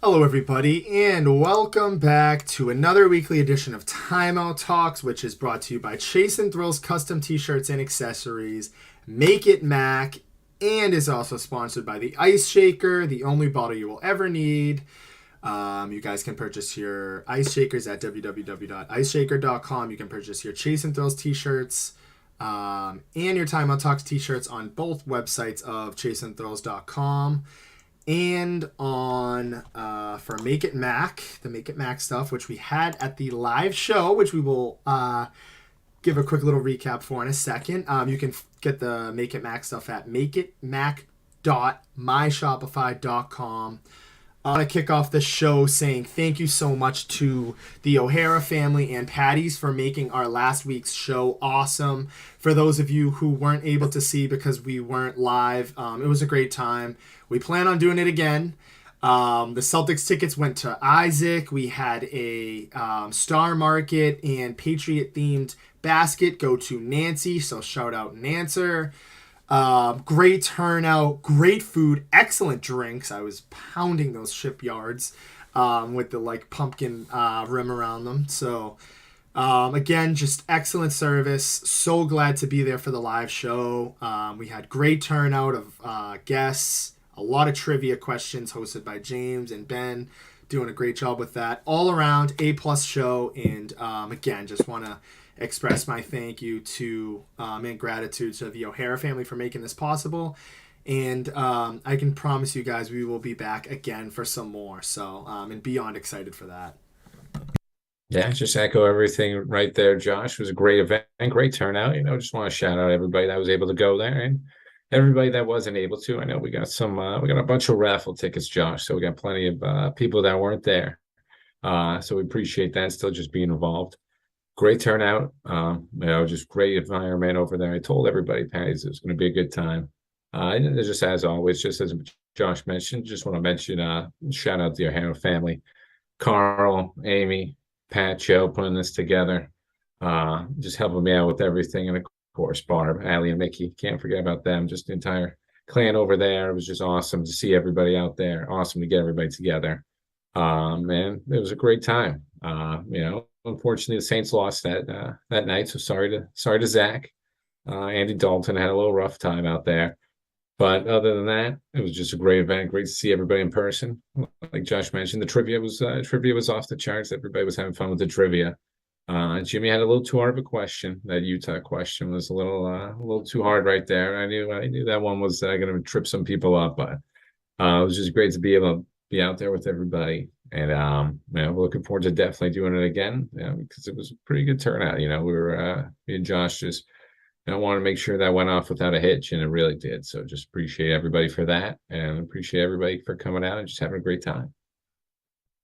Hello, everybody, and welcome back to another weekly edition of Timeout Talks, which is brought to you by Chase and Thrills Custom T-shirts and accessories, Make It Mac, and is also sponsored by the Ice Shaker, the only bottle you will ever need. You guys can purchase your ice shakers at www.iceshaker.com. You can purchase your Chase and Thrills T-shirts and your Timeout Talks T-shirts on both websites of chaseandthrills.com. And on for Make It Mac, the Make It Mac stuff, which we had at the live show, which we will give a quick little recap for in a second. You can get the Make It Mac stuff at makeitmac.myshopify.com. I want to kick off the show saying thank you so much to the O'Hara family and Patty's for making our last week's show awesome. For those of you who weren't able to see because we weren't live, it was a great time. We plan on doing it again. The Celtics tickets went to Isaac. We had a Star Market and Patriot-themed basket go to Nancy, so shout out Nancer. Great turnout, great food, excellent drinks. I was pounding those shipyards with the pumpkin rim around them. So again, just excellent service. So glad to be there for the live show. We had great turnout of guests, a lot of trivia questions hosted by James and Ben, doing a great job with that. All around A+ show, and again, just want to express my thank you to and gratitude to the O'Hara family for making this possible. And I can promise you guys we will be back again for some more. So, and beyond excited for that. Yeah, just echo everything right there, Josh. It was a great event, great turnout. Just want to shout out everybody that was able to go there and everybody that wasn't able to. I know we got we got a bunch of raffle tickets, Josh. So we got plenty of people that weren't there. So we appreciate that. Still just being involved. Great turnout. Just great environment over there. I told everybody, Patty's, it was going to be a good time. And just as always, just as Josh mentioned, just want to mention, shout out to your O'Hara family, Carl, Amy, Pat, Joe, putting this together, just helping me out with everything. And of course, Barb, Allie, and Mickey. Can't forget about them. Just the entire clan over there. It was just awesome to see everybody out there. Awesome to get everybody together. And it was a great time. Unfortunately, the Saints lost that night. So sorry to Zach. Andy Dalton had a little rough time out there. But other than that, it was just a great event. Great to see everybody in person. Like Josh mentioned, the trivia was off the charts. Everybody was having fun with the trivia. Jimmy had a little too hard of a question. That Utah question was a little too hard right there. I knew that one was going to trip some people up, but it was just great to be able to be out there with everybody. And we're looking forward to definitely doing it again, because it was a pretty good turnout. We were me and Josh just want to make sure that went off without a hitch, and it really did. So just appreciate everybody for that, and appreciate everybody for coming out and just having a great time.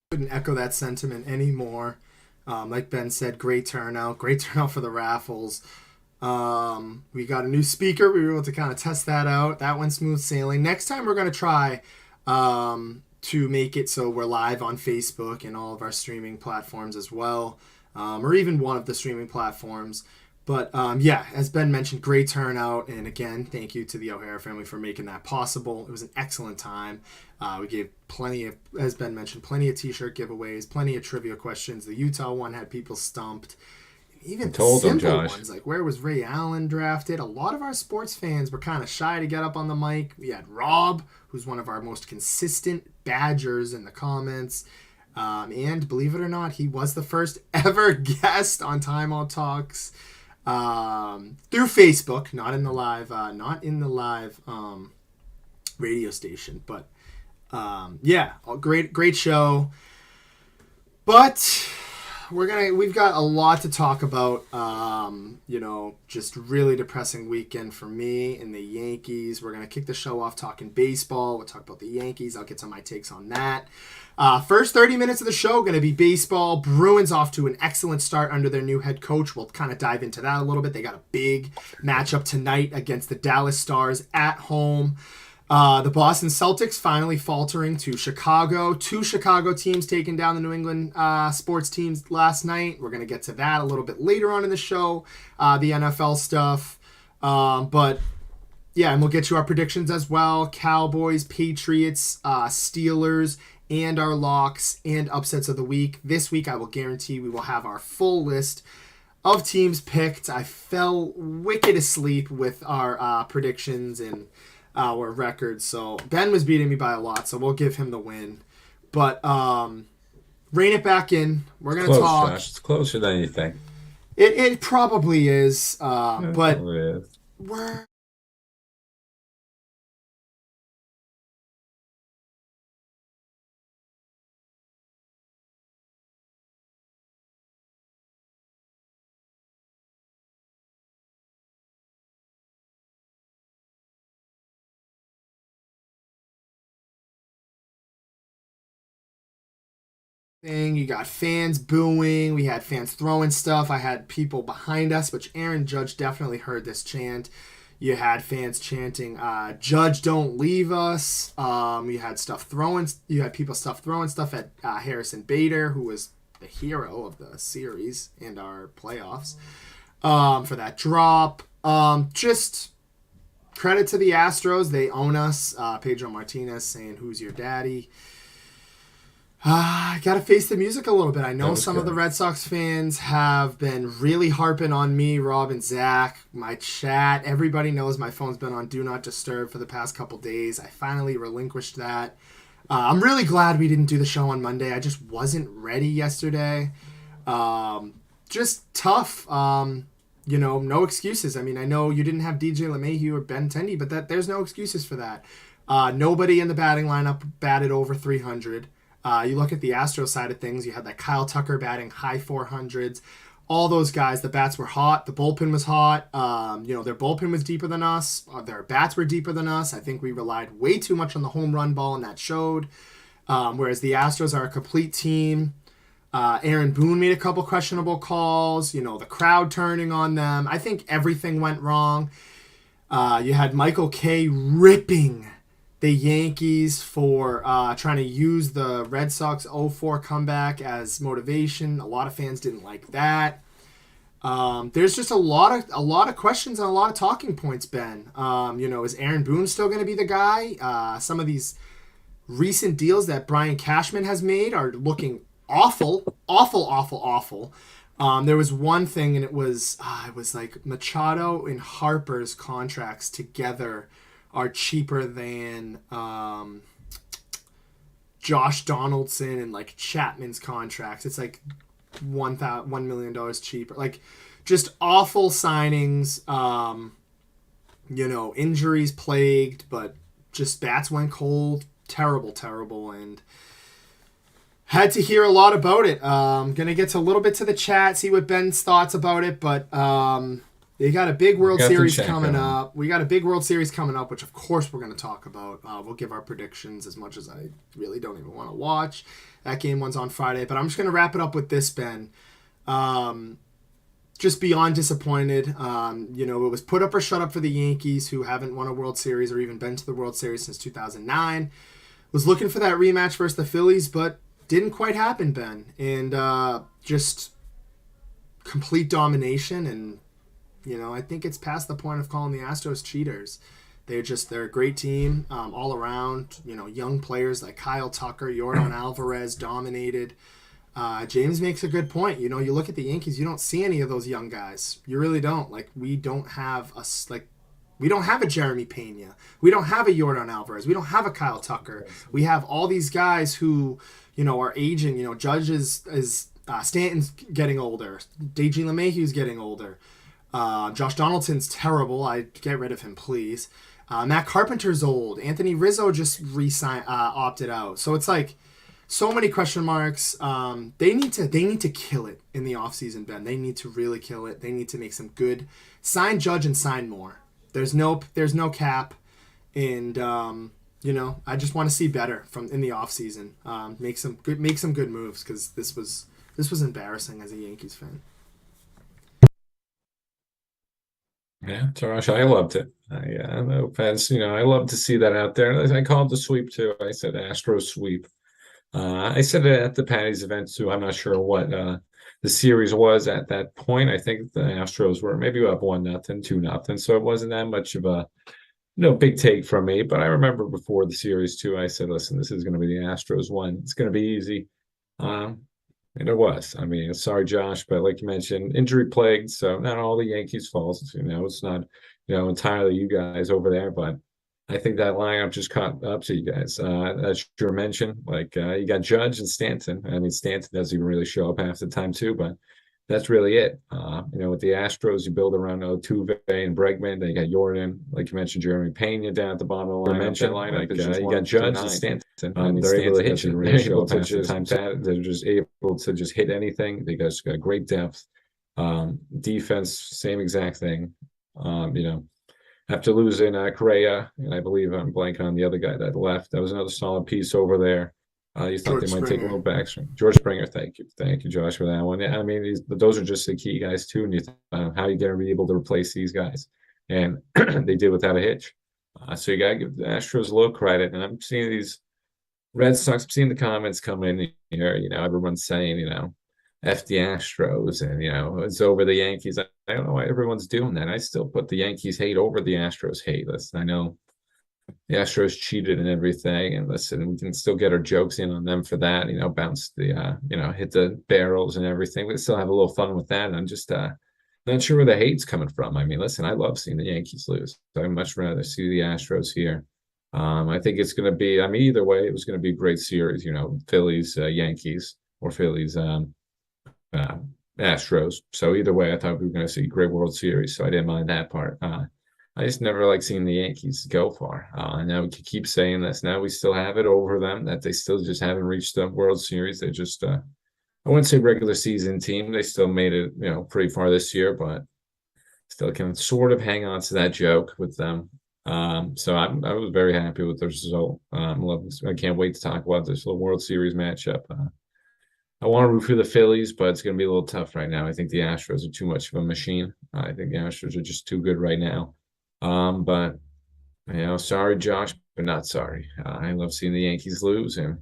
Couldn't echo that sentiment anymore. Like Ben said, great turnout for the raffles. We got a new speaker. We were able to kind of test that out. That went smooth sailing. Next time we're going to try to make it so we're live on Facebook and all of our streaming platforms as well, or even one of the streaming platforms. But as Ben mentioned, great turnout. And again, thank you to the O'Hara family for making that possible. It was an excellent time. We gave plenty of, as Ben mentioned, plenty of t-shirt giveaways, plenty of trivia questions. The Utah one had people stumped. Even simple ones, like where was Ray Allen drafted? A lot of our sports fans were kind of shy to get up on the mic. We had Rob, who's one of our most consistent Badgers in the comments. And believe it or not, he was the first ever guest on Timeout Talks through Facebook, not in the live radio station. But great show. But we've got a lot to talk about. Just really depressing weekend for me and the Yankees. We're gonna kick the show off talking baseball. We'll talk about the Yankees. I'll get to my takes on that. First 30 minutes of the show going to be baseball. Bruins off to an excellent start under their new head coach. We'll kind of dive into that a little bit. They got a big matchup tonight against the Dallas Stars at home. The Boston Celtics finally faltering to Chicago. Two Chicago teams taking down the New England sports teams last night. We're going to get to that a little bit later on in the show, the NFL stuff. But yeah, and we'll get you our predictions as well. Cowboys, Patriots, Steelers, and our locks and upsets of the week. This week, I will guarantee we will have our full list of teams picked. I fell wicked asleep with our predictions and our records. So Ben was beating me by a lot, so we'll give him the win. But rein it back in. We're going to talk. Josh. It's closer than you think. It probably is, It but probably is. we're thing. You got fans booing. We had fans throwing stuff. I had people behind us, which Aaron Judge definitely heard this chant. You had fans chanting, "Judge, don't leave us." You had stuff throwing. You had people throwing stuff at Harrison Bader, who was the hero of the series and our playoffs, for that drop. Just credit to the Astros. They own us. Pedro Martinez saying, "Who's your daddy?" I gotta face the music a little bit. I know some of the Red Sox fans have been really harping on me, Rob and Zach, my chat. Everybody knows my phone's been on Do Not Disturb for the past couple days. I finally relinquished that. I'm really glad we didn't do the show on Monday. I just wasn't ready yesterday. Just tough. No excuses. I mean, I know you didn't have DJ LeMahieu or Ben Tendi, but there's no excuses for that. Nobody in the batting lineup batted over 300. You look at the Astros side of things, you had that Kyle Tucker batting high 400s. All those guys, the bats were hot. The bullpen was hot. Their bullpen was deeper than us. Their bats were deeper than us. I think we relied way too much on the home run ball, and that showed. Whereas the Astros are a complete team. Aaron Boone made a couple questionable calls. The crowd turning on them. I think everything went wrong. You had Michael Kay ripping the Yankees for trying to use the Red Sox 0-4 comeback as motivation. A lot of fans didn't like that. There's just a lot of questions and a lot of talking points, Ben. Is Aaron Boone still going to be the guy? Some of these recent deals that Brian Cashman has made are looking awful. There was one thing, and it was like Machado and Harper's contracts together are cheaper than Josh Donaldson and like Chapman's contracts. It's like $1 million cheaper. Like, just awful signings. Injuries plagued, but just bats went cold. Terrible, and had to hear a lot about it. Gonna get to a little bit to the chat, see what Ben's thoughts about it, but they got a big World Series coming up. We got a big World Series coming up, which of course we're going to talk about. We'll give our predictions, as much as I really don't even want to watch. That game one's on Friday, but I'm just going to wrap it up with this, Ben. Just beyond disappointed. It was put up or shut up for the Yankees, who haven't won a World Series or even been to the World Series since 2009. Was looking for that rematch versus the Phillies, but didn't quite happen, Ben. And just complete domination, and I think it's past the point of calling the Astros cheaters. They're a great team all around. Young players like Kyle Tucker, Yordan Alvarez dominated. James makes a good point. You look at the Yankees, you don't see any of those young guys. You really don't. Like, we don't have a Jeremy Pena. We don't have a Yordan Alvarez. We don't have a Kyle Tucker. We have all these guys who, are aging. Judge is Stanton's getting older. DJ LeMahieu's getting older. Josh Donaldson's terrible. I'd get rid of him, please. Matt Carpenter's old. Anthony Rizzo just opted out. So it's like so many question marks. They need to kill it in the offseason, Ben. They need to really kill it. They need to make some good sign Judge and sign more. There's no cap, and I just want to see better from in the offseason. Make some good moves, because this was embarrassing as a Yankees fan. Yeah, Josh, I loved it. No offense, I love to see that out there. I called the sweep too. I said Astros sweep. I said it at the Patty's event too. I'm not sure what the series was at that point. I think the Astros were maybe up 1-0, 2-0, so it wasn't that much of a no big take from me, but I remember before the series too, I said, listen, this is going to be the Astros one. It's going to be easy. Um, and it was. I mean, sorry, Josh, but like you mentioned, injury plagued, so not all the Yankees' fault. It's not, entirely you guys over there, but I think that lineup just caught up to you guys. As you mentioned, like you got Judge and Stanton. I mean, Stanton doesn't even really show up half the time too, but that's really it. With the Astros, you build around Altuve and Bregman. Then you got Jordan, like you mentioned, Jeremy Pena down at the bottom of the lineup. That lineup is just you got Judge and Stanton. They're able to hit you. They're able to just they're just able to just hit anything. They just got great depth. Defense, same exact thing. After losing Correa, and I believe I'm blanking on the other guy that left. That was another solid piece over there. You thought George they might take a Springer. little back swing. George Springer, thank you, Josh, for that one. Yeah, I mean, those are just the key guys too. And how are you going to be able to replace these guys? And they did without a hitch. So you got to give the Astros a little credit. And I'm seeing these Red Sox. I'm seeing the comments come in here. Everyone's saying, F the Astros, and it's over the Yankees. I don't know why everyone's doing that. I still put the Yankees hate over the Astros hate. Listen, I know the Astros cheated and everything. And listen, we can still get our jokes in on them for that, bounce the, hit the barrels and everything. We still have a little fun with that. And I'm just not sure where the hate's coming from. I mean, listen, I love seeing the Yankees lose. I'd much rather see the Astros here. I think it's going to be, I mean, either way, it was going to be a great series, Phillies, Yankees, or Phillies, uh, Astros. So either way, I thought we were going to see a great World Series. So I didn't mind that part. I just never like seeing the Yankees go far. Now we can keep saying this. Now we still have it over them that they still just haven't reached the World Series. They just, I wouldn't say regular season team. They still made it, pretty far this year, but still can sort of hang on to that joke with them. So I was very happy with the result. I can't wait to talk about this little World Series matchup. I want to root for the Phillies, but it's going to be a little tough right now. I think the Astros are too much of a machine. I think the Astros are just too good right now. But sorry, Josh, but not sorry. I love seeing the Yankees lose, and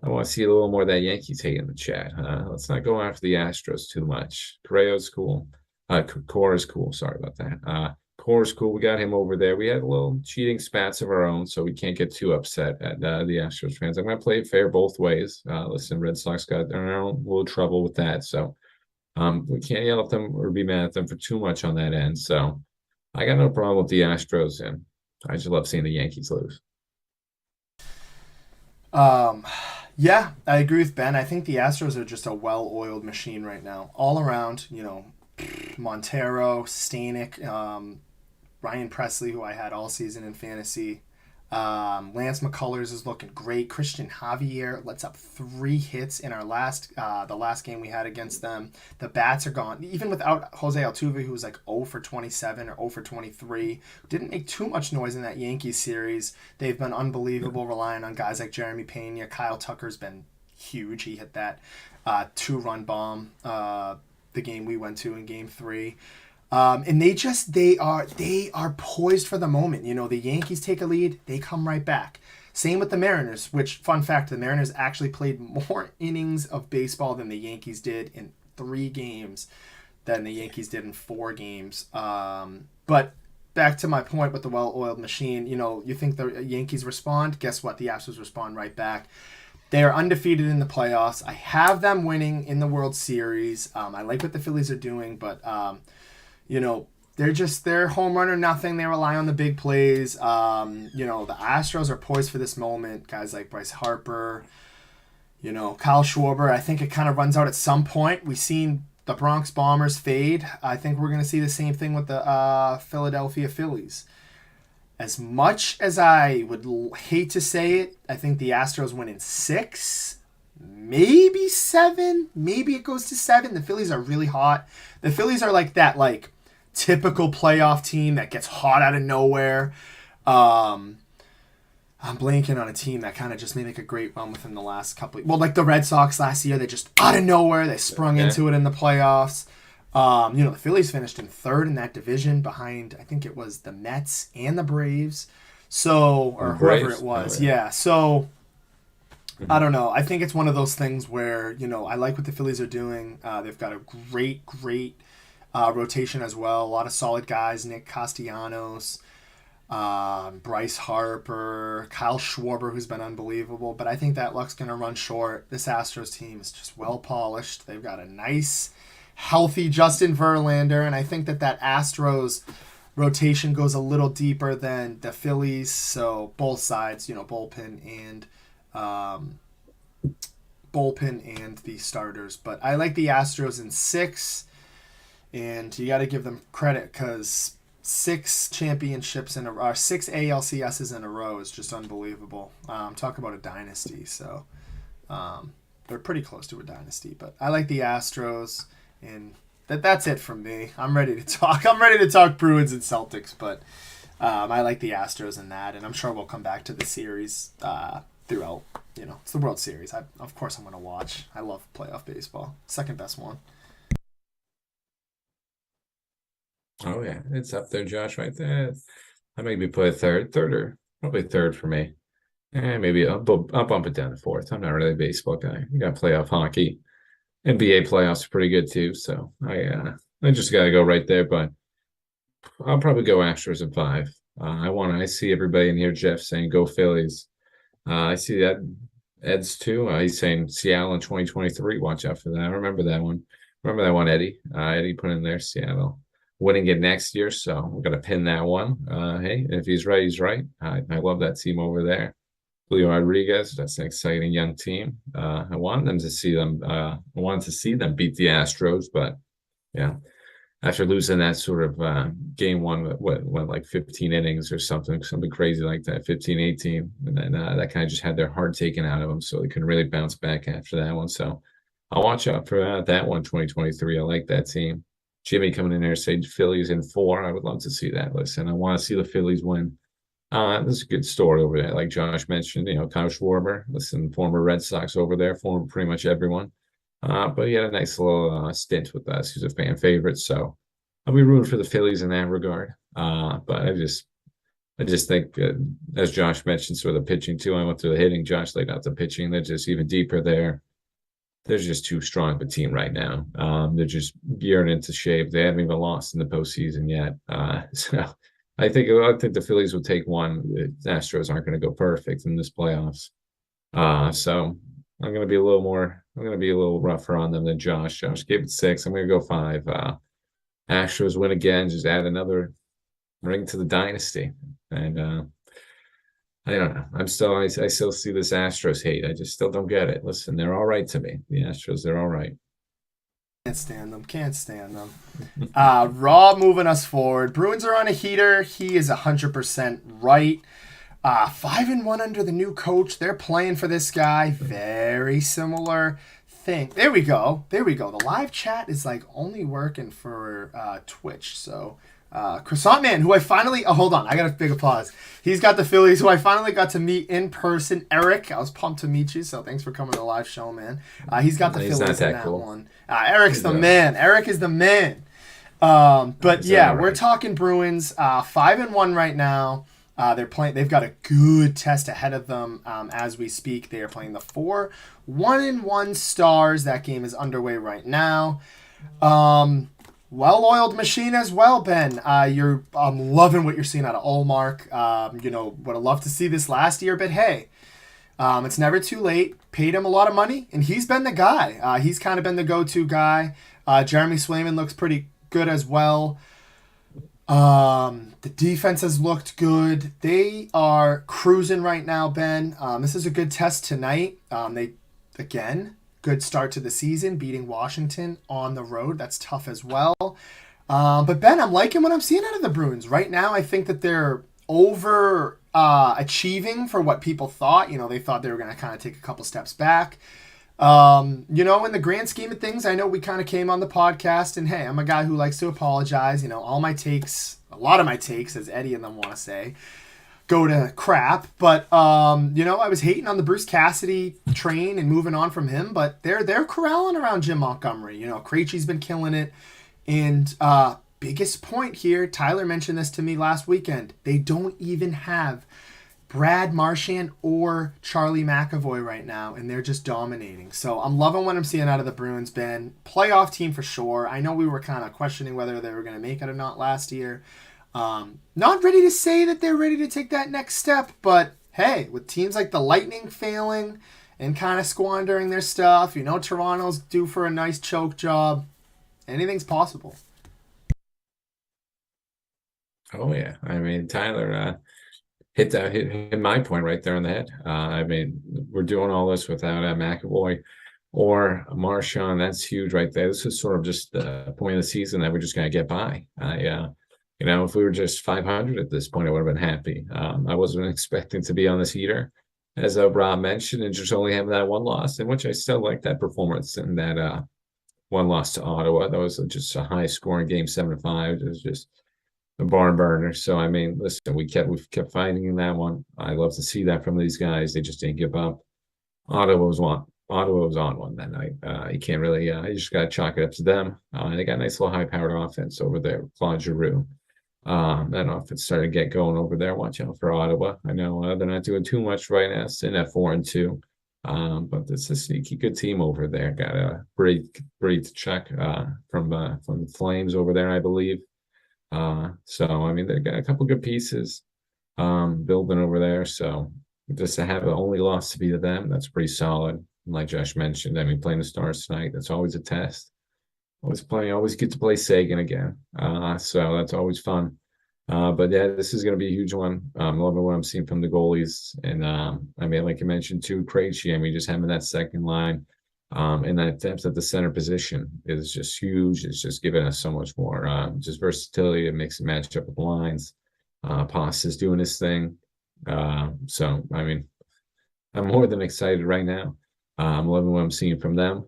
I want to see a little more of that Yankees hate in the chat. Let's not go after the Astros too much. Correa's cool. Cora's cool. Sorry about that. Cora's cool. We got him over there. We had a little cheating spats of our own, so we can't get too upset at the Astros fans. I'm going to play it fair both ways. Listen, Red Sox got their own little trouble with that, so we can't yell at them or be mad at them for too much on that end. So I got no problem with the Astros, and I just love seeing the Yankees lose. Yeah, I agree with Ben. I think the Astros are just a well-oiled machine right now, all around. Montero, Stanek, Ryan Presley, who I had all season in fantasy. Lance McCullers is looking great. Christian Javier lets up 3 hits in our the last game we had against them. The bats are gone. Even without Jose Altuve, who was like 0 for 27 or 0 for 23, didn't make too much noise in that Yankees series. They've been unbelievable, relying on guys like Jeremy Pena. Kyle Tucker's been huge. He hit that 2-run bomb the game we went to in Game 3. And they are poised for the moment. The Yankees take a lead, they come right back. Same with the Mariners, which, fun fact, the Mariners actually played more innings of baseball than the Yankees did in 3 games than the Yankees did in 4 games. But back to my point with the well-oiled machine, you think the Yankees respond? Guess what? The Astros respond right back. They are undefeated in the playoffs. I have them winning in the World Series. I like what the Phillies are doing, but they're home run or nothing. They rely on the big plays. The Astros are poised for this moment. Guys like Bryce Harper, Kyle Schwarber. I think it kind of runs out at some point. We've seen the Bronx Bombers fade. I think we're going to see the same thing with the Philadelphia Phillies. As much as I would hate to say it, I think the Astros win in 6, maybe 7. Maybe it goes to 7. The Phillies are really hot. The Phillies are like that, typical playoff team that gets hot out of nowhere. I'm blanking on a team that kind of just made a great run within the last couple. Like the Red Sox last year, they just out of nowhere they sprung into it in the playoffs. The Phillies finished in 3rd in that division behind, I think it was the Mets and the Braves. Or whoever it was. Yeah. So I don't know. I think it's one of those things where, I like what the Phillies are doing. They've got a great rotation as well. A lot of solid guys. Nick Castellanos. Bryce Harper, Kyle Schwarber, who's been unbelievable. But I think that luck's going to run short. This Astros team is just well polished. They've got a nice, healthy Justin Verlander, and I think that Astros rotation goes a little deeper than the Phillies. So both sides, um, bullpen and the starters. But I like the Astros in 6, and you got to give them credit because 6 championships in a row, 6 ALCSs in a row is just unbelievable. Talk about a dynasty. So they're pretty close to a dynasty. But I like the Astros, and that's it from me. I'm ready to talk. I'm ready to talk Bruins and Celtics, but I like the Astros in that, and I'm sure we'll come back to the series throughout. It's the World Series. Of course I'm going to watch. I love playoff baseball. Second best one. Oh yeah, it's up there, Josh, right there. I maybe put a third or probably third for me. And maybe I'll bump it down to fourth. I'm not really a baseball guy. You got playoff hockey. NBA playoffs are pretty good too. So I just gotta go right there, but I'll probably go Astros in 5. I see everybody in here, Jeff, saying go Phillies. I see that Ed's too. He's saying Seattle in 2023. Watch out for that. I remember that one. Remember that one, Eddie? Eddie put in there Seattle winning it next year. So we're gonna pin that one. Hey, if he's right, he's right. I love that team over there. Julio Rodriguez, that's an exciting young team. I wanted to see them beat the Astros, but yeah, after losing that sort of game one, what like 15 innings or something crazy like that, 15-18, and then that kind of just had their heart taken out of them, so they couldn't really bounce back after that one. So I'll watch out for that one, 2023. I like that team. Jimmy coming in there saying Phillies in 4. I would love to see that. Listen, I want to see the Phillies win. This is a good story over there. Like Josh mentioned, Kyle Schwarber, listen, former Red Sox over there, former pretty much everyone. But he had a nice little stint with us. He's a fan favorite, so I'll be rooting for the Phillies in that regard. But I just think, as Josh mentioned, sort of the pitching too. I went through the hitting. Josh laid out the pitching. They're just even deeper there. They're just too strong of a team right now. They're just gearing into shape. They haven't even lost in the postseason yet. So I think the Phillies will take one. The Astros aren't going to go perfect in this playoffs. So I'm going to be a little rougher on them than Josh. Josh gave it 6. I'm going to go 5. Astros win again. Just add another ring to the dynasty. And I don't know. I still see this Astros hate. I just still don't get it. Listen, they're all right to me. The Astros, they're all right. Can't stand them. Raw moving us forward. Bruins are on a heater. He is 100% right. 5-1 under the new coach. They're playing for this guy. Very similar thing. There we go. The live chat is like only working for Twitch. So Croissant Man, who I finally... Oh, hold on. I got a big applause. He's got the Phillies, who I finally got to meet in person. Eric, I was pumped to meet you, so thanks for coming to the live show, man. He's got the Phillies in that cool. one. Eric's the man. Eric is the man. But yeah, right. We're talking Bruins. 5-1 right now. They're playing. They've got a good test ahead of them as we speak. They are playing the 4 1-1 Stars. That game is underway right now. Well-oiled machine as well, Ben. I'm loving what you're seeing out of Olmark. Would have loved to see this last year, but hey, it's never too late. Paid him a lot of money, and he's been the guy. He's kind of been the go-to guy. Jeremy Swayman looks pretty good as well. The defense has looked good. They are cruising right now, Ben. This is a good test tonight. Good start to the season, beating Washington on the road. That's tough as well. But Ben, I'm liking what I'm seeing out of the Bruins. Right now, I think that they're over achieving for what people thought. They thought they were going to kind of take a couple steps back. In the grand scheme of things, I know we kind of came on the podcast, and hey, I'm a guy who likes to apologize. A lot of my takes, as Eddie and them want to say, go to crap. But I was hating on the Bruce Cassidy train and moving on from him, but they're corralling around Jim Montgomery. Krejci's been killing it. And biggest point here, Tyler mentioned this to me last weekend. They don't even have Brad Marchand or Charlie McAvoy right now, and they're just dominating. So I'm loving what I'm seeing out of the Bruins, Ben. Playoff team for sure. I know we were kind of questioning whether they were going to make it or not last year. Not ready to say that they're ready to take that next step, but hey, with teams like the Lightning failing and kind of squandering their stuff, Toronto's due for a nice choke job. Anything's possible. Oh yeah, I mean Tyler hit my point right there on the head. I mean we're doing all this without McAvoy or Marchand. That's huge right there. This is sort of just the point of the season that we're just gonna get by. If we were just 500 at this point, I would have been happy. I wasn't expecting to be on this heater, as Rob mentioned, and just only having that one loss, in which I still like that performance and that one loss to Ottawa. That was just a high scoring game, 7-5. It was just a barn burner. So I mean, listen, we kept fighting in that one. I love to see that from these guys. They just didn't give up. Ottawa was on one that night. You can't really. You just got to chalk it up to them. They got a nice little high-powered offense over there, Claude Giroux. That offense started to get going over there. Watch out for Ottawa. I know they're not doing too much right now, sitting at 4-2. But it's a sneaky good team over there. Got a great check from the Flames over there, I believe. So I mean they got a couple good pieces building over there. So just to have the only loss to be to them, that's pretty solid. Like Josh mentioned, I mean playing the Stars tonight, that's always a test. Always get to play Sagan again. So that's always fun. But yeah, this is going to be a huge one. Loving what I'm seeing from the goalies. And I mean, like you mentioned too, Krejci, I mean, just having that second line and that depth at the center position is just huge. It's just giving us so much more just versatility. It makes it match up with the lines. Pasta's doing his thing. So, I mean, I'm more than excited right now. I'm loving what I'm seeing from them.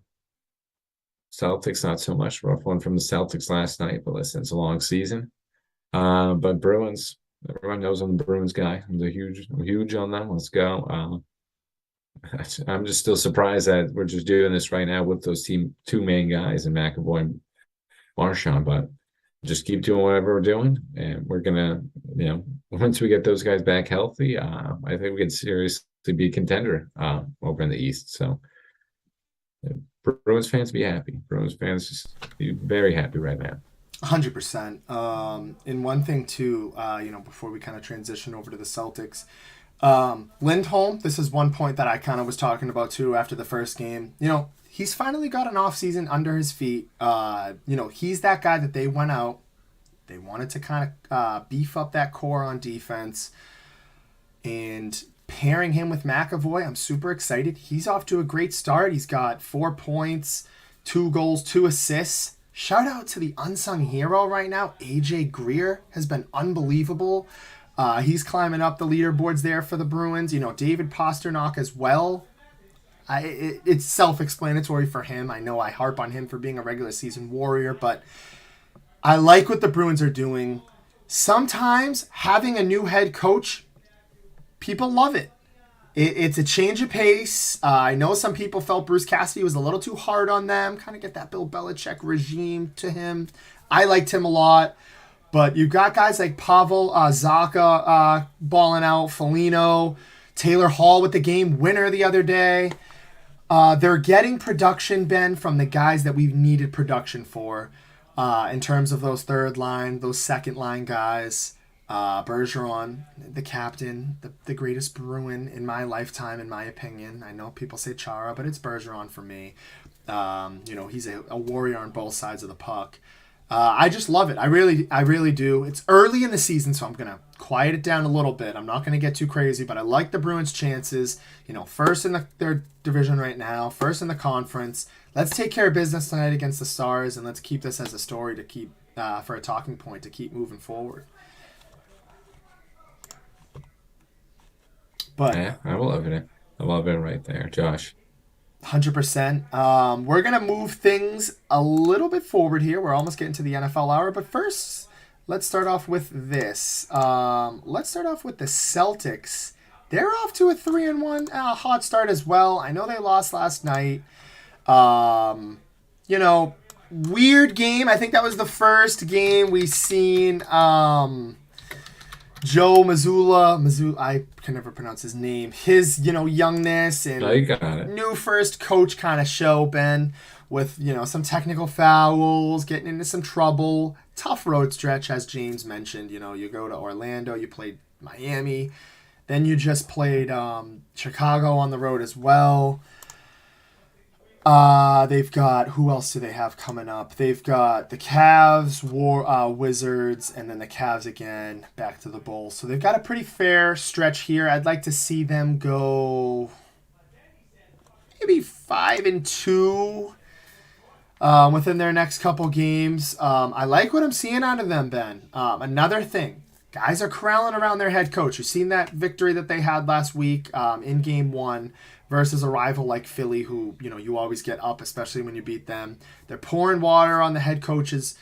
Celtics, not so much. Rough one from the Celtics last night, but listen, it's a long season. But Bruins, everyone knows I'm the Bruins guy. I'm huge on them. Let's go. I'm just still surprised that we're just doing this right now with those two main guys and McAvoy and Marchand, but just keep doing whatever we're doing. And we're gonna, once we get those guys back healthy, I think we can seriously be a contender over in the East. So Bruins fans be happy. Bruins fans just be very happy right now. 100%. And one thing too, before we kind of transition over to the Celtics, Lindholm, this is one point that I kind of was talking about too after the first game. He's finally got an off season under his feet. He's that guy that they went out. They wanted to kind of beef up that core on defense. And pairing him with McAvoy, I'm super excited. He's off to a great start. He's got 4 points, 2 goals, 2 assists. Shout out to the unsung hero right now. AJ Greer has been unbelievable. He's climbing up the leaderboards there for the Bruins. David Pastrnak as well. It's self-explanatory for him. I know I harp on him for being a regular season warrior, but I like what the Bruins are doing. Sometimes having a new head coach, people love it. It's a change of pace. I know some people felt Bruce Cassidy was a little too hard on them. Kind of get that Bill Belichick regime to him. I liked him a lot. But you've got guys like Pavel Zacha balling out, Foligno, Taylor Hall with the game winner the other day. They're getting production, Ben, from the guys that we've needed production for in terms of those third line, those second line guys. Bergeron, the captain, the greatest Bruin in my lifetime, in my opinion. I know people say Chara, but it's Bergeron for me. He's a warrior on both sides of the puck. I just love it. I really do. It's early in the season, so I'm going to quiet it down a little bit. I'm not going to get too crazy, but I like the Bruins' chances. First in their division right now, first in the conference. Let's take care of business tonight against the Stars, and let's keep this as a story to keep for a talking point to keep moving forward. But yeah, I love it. I love it right there, Josh. 100%. We're going to move things a little bit forward here. We're almost getting to the NFL hour. But first, let's start off with this. Let's start off with the Celtics. They're off to a 3-1 hot start as well. I know they lost last night. Weird game. I think that was the first game we seen Joe Mazzulla, I can never pronounce his name. His, youngness No, you and got it. new first coach kind of show, Ben, with, some technical fouls, getting into some trouble. Tough road stretch, as James mentioned. You go to Orlando, you played Miami, then you just played Chicago on the road as well. They've got, who else do they have coming up? They've got the Cavs, Wizards, and then the Cavs again, back to the Bulls. So they've got a pretty fair stretch here. I'd like to see them go maybe 5-2 within their next couple games. I like what I'm seeing out of them, Ben. Another thing, guys are corralling around their head coach. You've seen that victory that they had last week in Game 1 versus a rival like Philly, who you always get up, especially when you beat them. They're pouring water on the head coaches.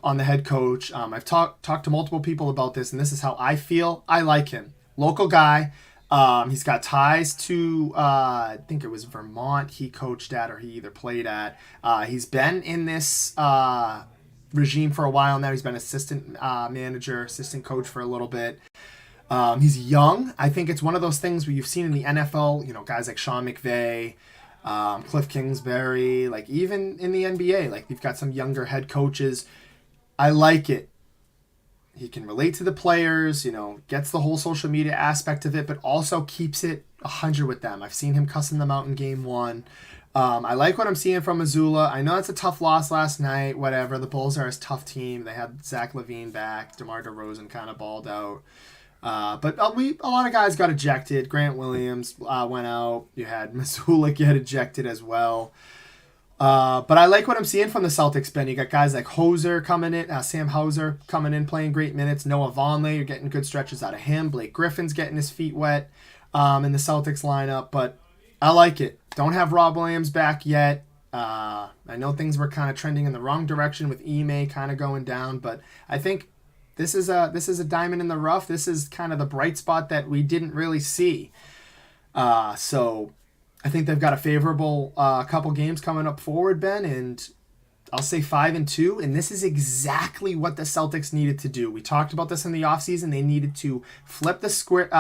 On the head coach, I've talked to multiple people about this, and this is how I feel. I like him, local guy. He's got ties to, I think it was Vermont he coached at or he either played at. He's been in this regime for a while now. He's been assistant manager, assistant coach for a little bit. He's young. I think it's one of those things where you've seen in the NFL, guys like Sean McVay, Cliff Kingsbury, like even in the NBA, like you've got some younger head coaches. I like it. He can relate to the players, gets the whole social media aspect of it, but also keeps it 100 with them. I've seen him cussing them out in Game 1. I like what I'm seeing from Mazzulla. I know it's a tough loss last night, whatever. The Bulls are a tough team. They had Zach LaVine back. DeMar DeRozan kind of balled out. But a lot of guys got ejected. Grant Williams went out. You had Mazzulla get ejected as well. But I like what I'm seeing from the Celtics, Ben. You got guys like Hoser coming in, Sam Hauser coming in, playing great minutes. Noah Vonleh, you're getting good stretches out of him. Blake Griffin's getting his feet wet in the Celtics lineup. But I like it. Don't have Rob Williams back yet. I know things were kind of trending in the wrong direction with Ime kind of going down, but I think this is a diamond in the rough. This is kind of the bright spot that we didn't really see. So I think they've got a favorable couple games coming up forward, Ben, and I'll say 5-2. And this is exactly what the Celtics needed to do. We talked about this in the offseason. They needed to flip the script,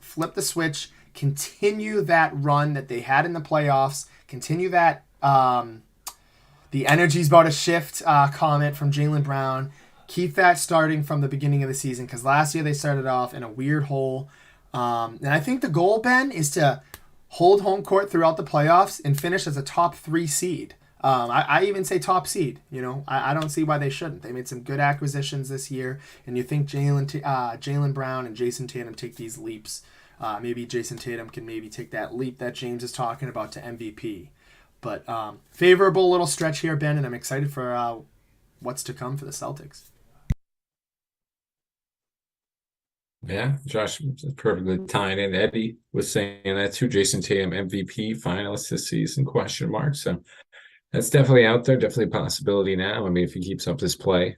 flip the switch, continue that run that they had in the playoffs, continue that the energy's about to shift comment from Jaylen Brown. Keep that starting from the beginning of the season, because last year they started off in a weird hole. And I think the goal, Ben, is to hold home court throughout the playoffs and finish as a top 3 seed. I even say top seed. I don't see why they shouldn't. They made some good acquisitions this year, and you think Jaylen Brown and Jason Tatum take these leaps. Maybe Jason Tatum can maybe take that leap that James is talking about to MVP. But favorable little stretch here, Ben, and I'm excited for what's to come for the Celtics. Yeah, Josh perfectly tying in. Eddie was saying that too. Jason Tatum MVP finalist this season, question mark. So that's definitely out there, definitely a possibility now. I mean, if he keeps up this play.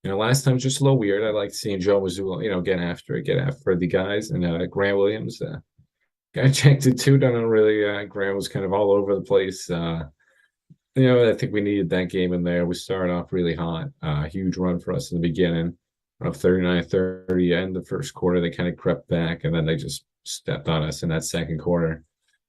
Last time was just a little weird. I liked seeing Joe Mazzulla, get after the guys. And Grant Williams got ejected too. Don't know really. Grant was kind of all over the place. I think we needed that game in there. We started off really hot. Huge run for us in the beginning. Of 39-30 end the first quarter, they kind of crept back, and then they just stepped on us in that second quarter.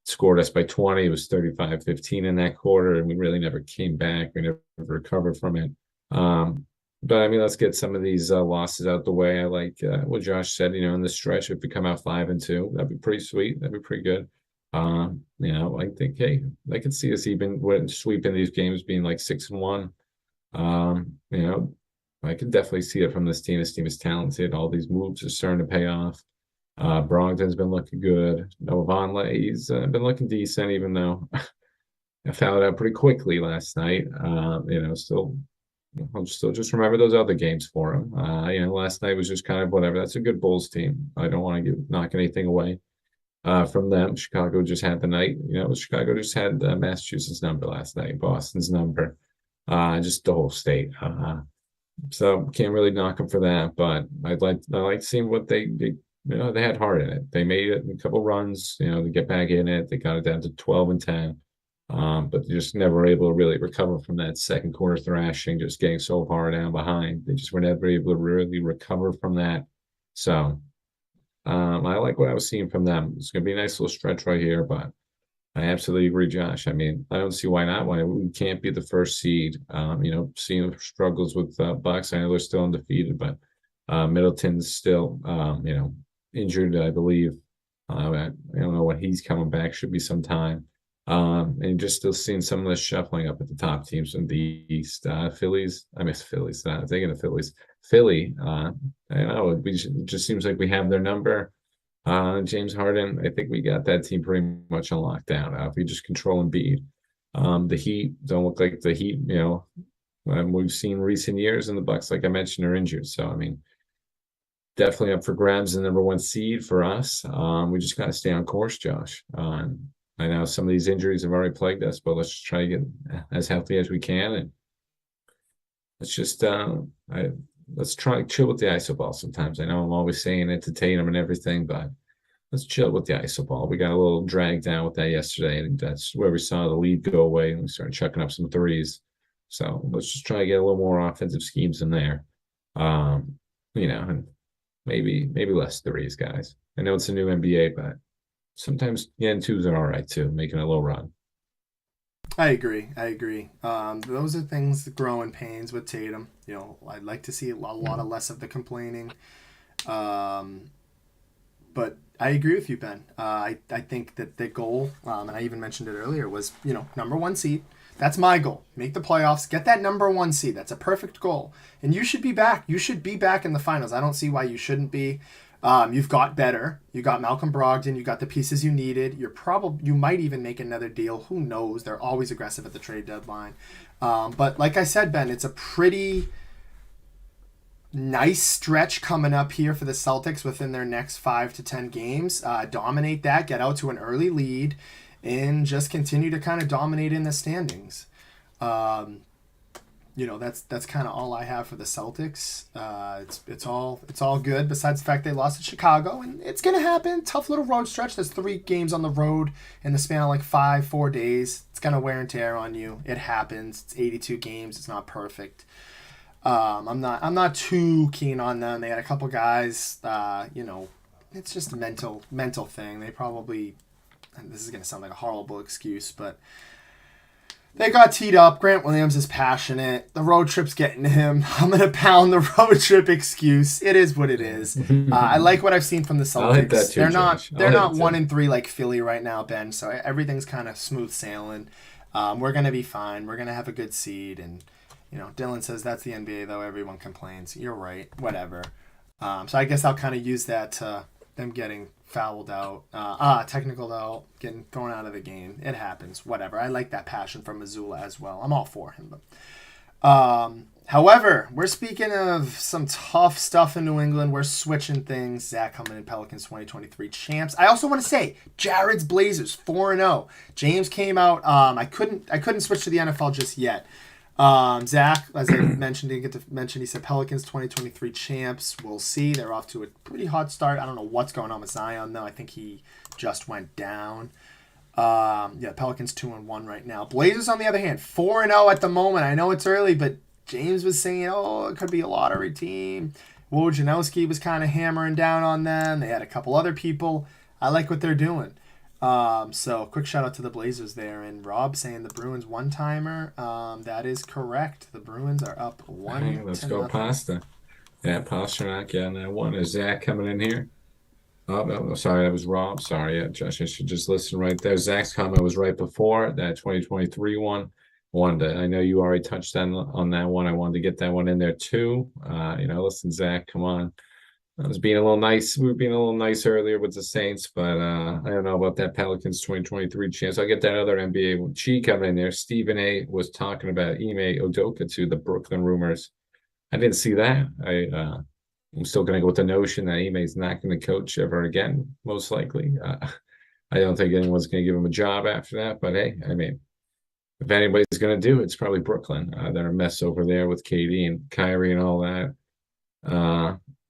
Scored us by 20. It was 35-15 in that quarter, and we really never came back. We never recovered from it. But I mean, let's get some of these losses out the way. I like what Josh said. In the stretch, if we come out 5-2, that'd be pretty sweet. That'd be pretty good. I think, hey, I could see us even sweeping these games being like 6-1. I can definitely see it from this team. This team is talented. All these moves are starting to pay off. Brogdon's been looking good. Noah Vonleh's been looking decent, even though I found out pretty quickly last night. I'll still just remember those other games for him. Last night was just kind of whatever. That's a good Bulls team. I don't want to knock anything away from them. Chicago just had the night. Chicago just had Massachusetts' number last night, Boston's number, just the whole state. So can't really knock them for that, but I like seeing what they had heart in it. They made it a couple runs, to get back in it. They got it down to 12-10, but they just never able to really recover from that second quarter thrashing, just getting so far down behind. They just were never able to really recover from that. So I like what I was seeing from them. It's going to be a nice little stretch right here, but I absolutely agree, Josh. I mean, I don't see why not. Why we can't be the first seed. Seeing the struggles with Bucks. I know they're still undefeated, but Middleton's still, injured, I believe. I don't know when he's coming back. Should be some time. And just still seeing some of the shuffling up at the top teams in the East. Phillies. I miss Phillies. Thinking of Phillies. Philly. I don't know. It just seems like we have their number. James Harden, I think we got that team pretty much on lockdown. If we just control Embiid, the Heat don't look like the Heat, we've seen recent years, and the Bucks, like I mentioned, are injured. So I mean, definitely up for grabs the number one seed for us. We just got to stay on course, Josh. I know some of these injuries have already plagued us, but let's just try to get as healthy as we can, and let's just let's try to chill with the iso ball sometimes. I know I'm always saying it to Tatum and everything, but let's chill with the iso ball. We got a little dragged down with that yesterday, and that's where we saw the lead go away, and we started chucking up some threes. So let's just try to get a little more offensive schemes in there. And maybe less threes, guys. I know it's a new NBA, but sometimes twos are all right too, making a little run. I agree. Those are things that grow in pains with Tatum. I'd like to see a lot of less of the complaining. But I agree with you, Ben. I think that the goal, and I even mentioned it earlier, was number one seed. That's my goal. Make the playoffs. Get that number one seed. That's a perfect goal. And you should be back. You should be back in the finals. I don't see why you shouldn't be. You've got better. You got Malcolm Brogdon. You got the pieces you needed. You might even make another deal. Who knows? They're always aggressive at the trade deadline. But like I said, Ben, it's a pretty nice stretch coming up here for the Celtics within their next 5 to 10 games. Dominate that, get out to an early lead, and just continue to kind of dominate in the standings. That's kind of all I have for the Celtics. It's all good. Besides the fact they lost to Chicago, and it's gonna happen. Tough little road stretch. There's 3 games on the road in the span of like 4 days. It's gonna wear and tear on you. It happens. It's 82 games. It's not perfect. I'm not too keen on them. They had a couple guys. It's just a mental thing. They probably. And this is gonna sound like a horrible excuse, but they got teed up. Grant Williams is passionate. The road trip's getting to him. I'm going to pound the road trip excuse. It is what it is. I like what I've seen from the Celtics. I'll hit that too, they're not 1-3 like Philly right now, Ben. So everything's kind of smooth sailing. We're going to be fine. We're going to have a good seed. And, Dylan says that's the NBA, though. Everyone complains. You're right. Whatever. So I guess I'll kind of use that to them getting fouled out, technical out, getting thrown out of the game. It happens. Whatever. I like that passion from Missoula as well. I'm all for him. However, we're speaking of some tough stuff in New England. We're switching things. Zach coming in, Pelicans 2023 champs. I also want to say Jared's Blazers 4-0. James came out. I couldn't switch to the NFL just yet. Zach, as I mentioned, didn't get to mention, he said Pelicans 2023 champs. We'll see. They're off to a pretty hot start. I don't know what's going on with Zion, though. I think he just went down. Pelicans 2-1 right now. Blazers, on the other hand, 4-0 at the moment. I know it's early, but James was saying, it could be a lottery team. Wojnarowski was kind of hammering down on them. They had a couple other people. I like what they're doing. So quick shout out to the Blazers there, and Rob saying the Bruins one-timer. That is correct. The Bruins are up 1. Hey, let's go Pasta. Yeah, Pasternak getting that one. Is Zach coming in here? Oh, no, sorry, that was Rob. Sorry, Josh, I should just listen right there. Zach's comment was right before that 2023 one. I know you already touched on that one. I wanted to get that one in there too. Listen, Zach, come on. I was being a little nice. We were being a little nice earlier with the Saints, but I don't know about that Pelicans 2023 chance. I'll get that other NBA Chi coming in there. Stephen A was talking about Ime Udoka to the Brooklyn rumors. I didn't see that. I'm still going to go with the notion that Ime is not going to coach ever again, most likely. I don't think anyone's going to give him a job after that. But hey, I mean, if anybody's going to do it, it's probably Brooklyn. They're a mess over there with KD and Kyrie and all that.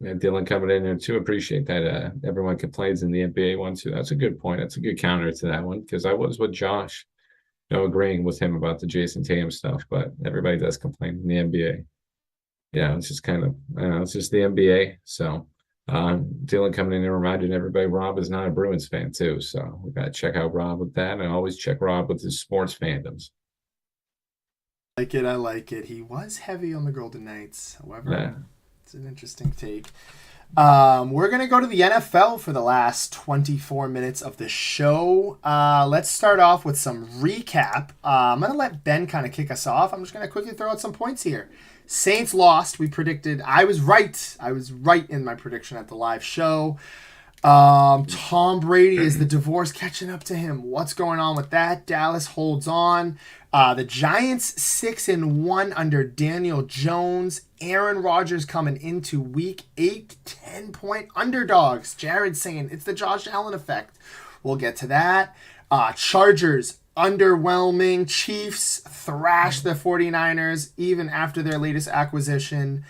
And Dylan coming in there too. Appreciate that. Everyone complains in the NBA one too. That's a good point. That's a good counter to that one, because I was with Josh, agreeing with him about the Jason Tatum stuff. But everybody does complain in the NBA. Yeah, it's just kind of, it's just the NBA. So Dylan coming in and reminding everybody Rob is not a Bruins fan too, so we got to check out Rob with that, and always check Rob with his sports fandoms. Like it, I like it. He was heavy on the Golden Knights. However, Yeah, it's an interesting take. We're going to go to the NFL for the last 24 minutes of the show. Let's start off with some recap. I'm going to let Ben kind of kick us off. I'm just going to quickly throw out some points here. Saints lost. We predicted. I was right. I was right in my prediction at the live show. Tom Brady, is the divorce catching up to him? What's going on with that? Dallas holds on. The Giants 6-1 under Daniel Jones. Aaron Rodgers coming into week 8, 10-point underdogs. Jared saying it's the Josh Allen effect. We'll get to that. Chargers underwhelming. Chiefs thrash the 49ers even after their latest acquisition.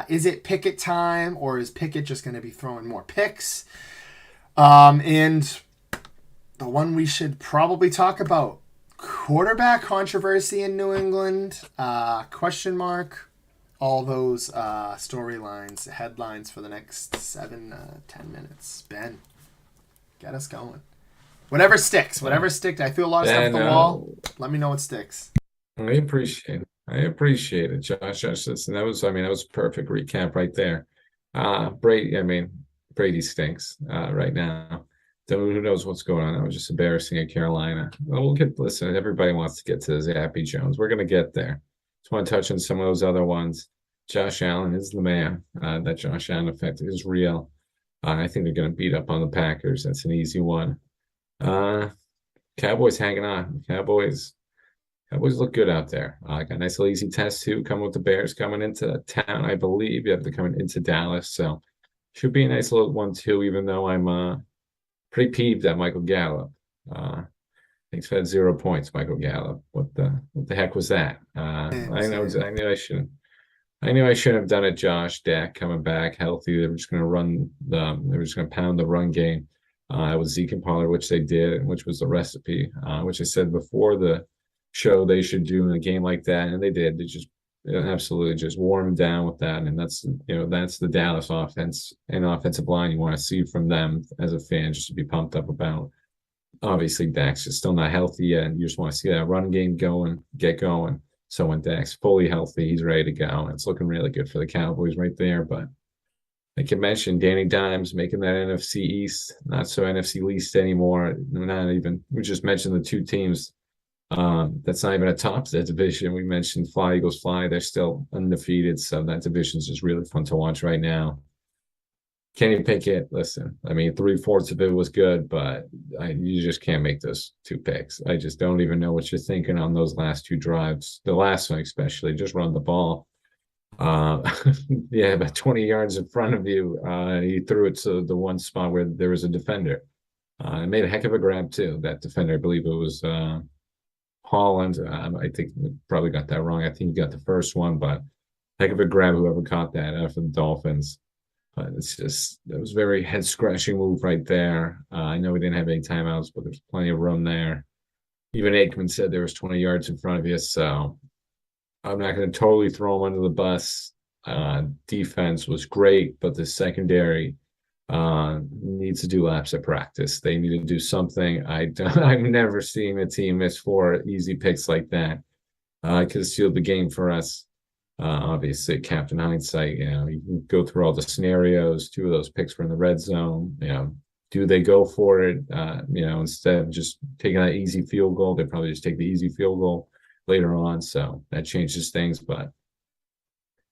Is it Pickett time, or is Pickett just going to be throwing more picks? And the one we should probably talk about, quarterback controversy in New England, question mark, all those storylines, headlines for the next 7-10 minutes. Ben, get us going. Whatever sticks. I threw a lot of stuff at the wall. Let me know what sticks. I appreciate it, Josh. Listen, that was a perfect recap right there. Brady stinks right now. Who knows what's going on? That was just embarrassing at Carolina. Well, listen, everybody wants to get to Zappy Jones. We're going to get there. Just want to touch on some of those other ones. Josh Allen is the man. That Josh Allen effect is real. I think they're going to beat up on the Packers. That's an easy one. Cowboys hanging on. Cowboys look good out there. Got a nice little easy test too. Coming with the Bears coming into town, I believe. You have to come into Dallas, so should be a nice little one too. Even though I'm pretty peeved at Michael Gallup. He's had 0 points. Michael Gallup. What the heck was that? I knew I shouldn't have done it. Josh Dak coming back healthy. They were just going to They were just going to pound the run game. With Zeke and Pollard, which they did, which was the recipe, which I said before the show they should do in a game like that, and they did. They just absolutely just wore them down with that, and that's the Dallas offense and offensive line you want to see from them as a fan, just to be pumped up about. Obviously, Dak's just still not healthy yet, and you just want to see that run game get going. So when Dak's fully healthy, he's ready to go. And it's looking really good for the Cowboys right there, but like you mentioned, Danny Dimes making that NFC East, not so NFC least anymore. We just mentioned the two teams. That's not even atop that division. We mentioned Fly Eagles Fly. They're still undefeated. So that division is just really fun to watch right now. Kenny Pickett, listen, I mean, 3/4 of it was good, but you just can't make those two picks. I just don't even know what you're thinking on those last two drives. The last one, especially, just run the ball. About 20 yards in front of you. He threw it to the one spot where there was a defender. Made a heck of a grab too. That defender, I believe it was Holland. I think probably got that wrong. I think he got the first one, but heck of a grab whoever caught that for the Dolphins. But it was a very head scratching move right there. I know we didn't have any timeouts, but there's plenty of room there. Even Aikman said there was 20 yards in front of you, so I'm not going to totally throw him under the bus. Defense was great, but the secondary needs to do laps at practice. They need to do something. I've never seen a team miss 4 easy picks like that. Could have sealed the game for us. Obviously, Captain Hindsight, you can go through all the scenarios. 2 of those picks were in the red zone. Do they go for it? Instead of just taking that easy field goal, they probably just take the easy field goal later on. So that changes things. But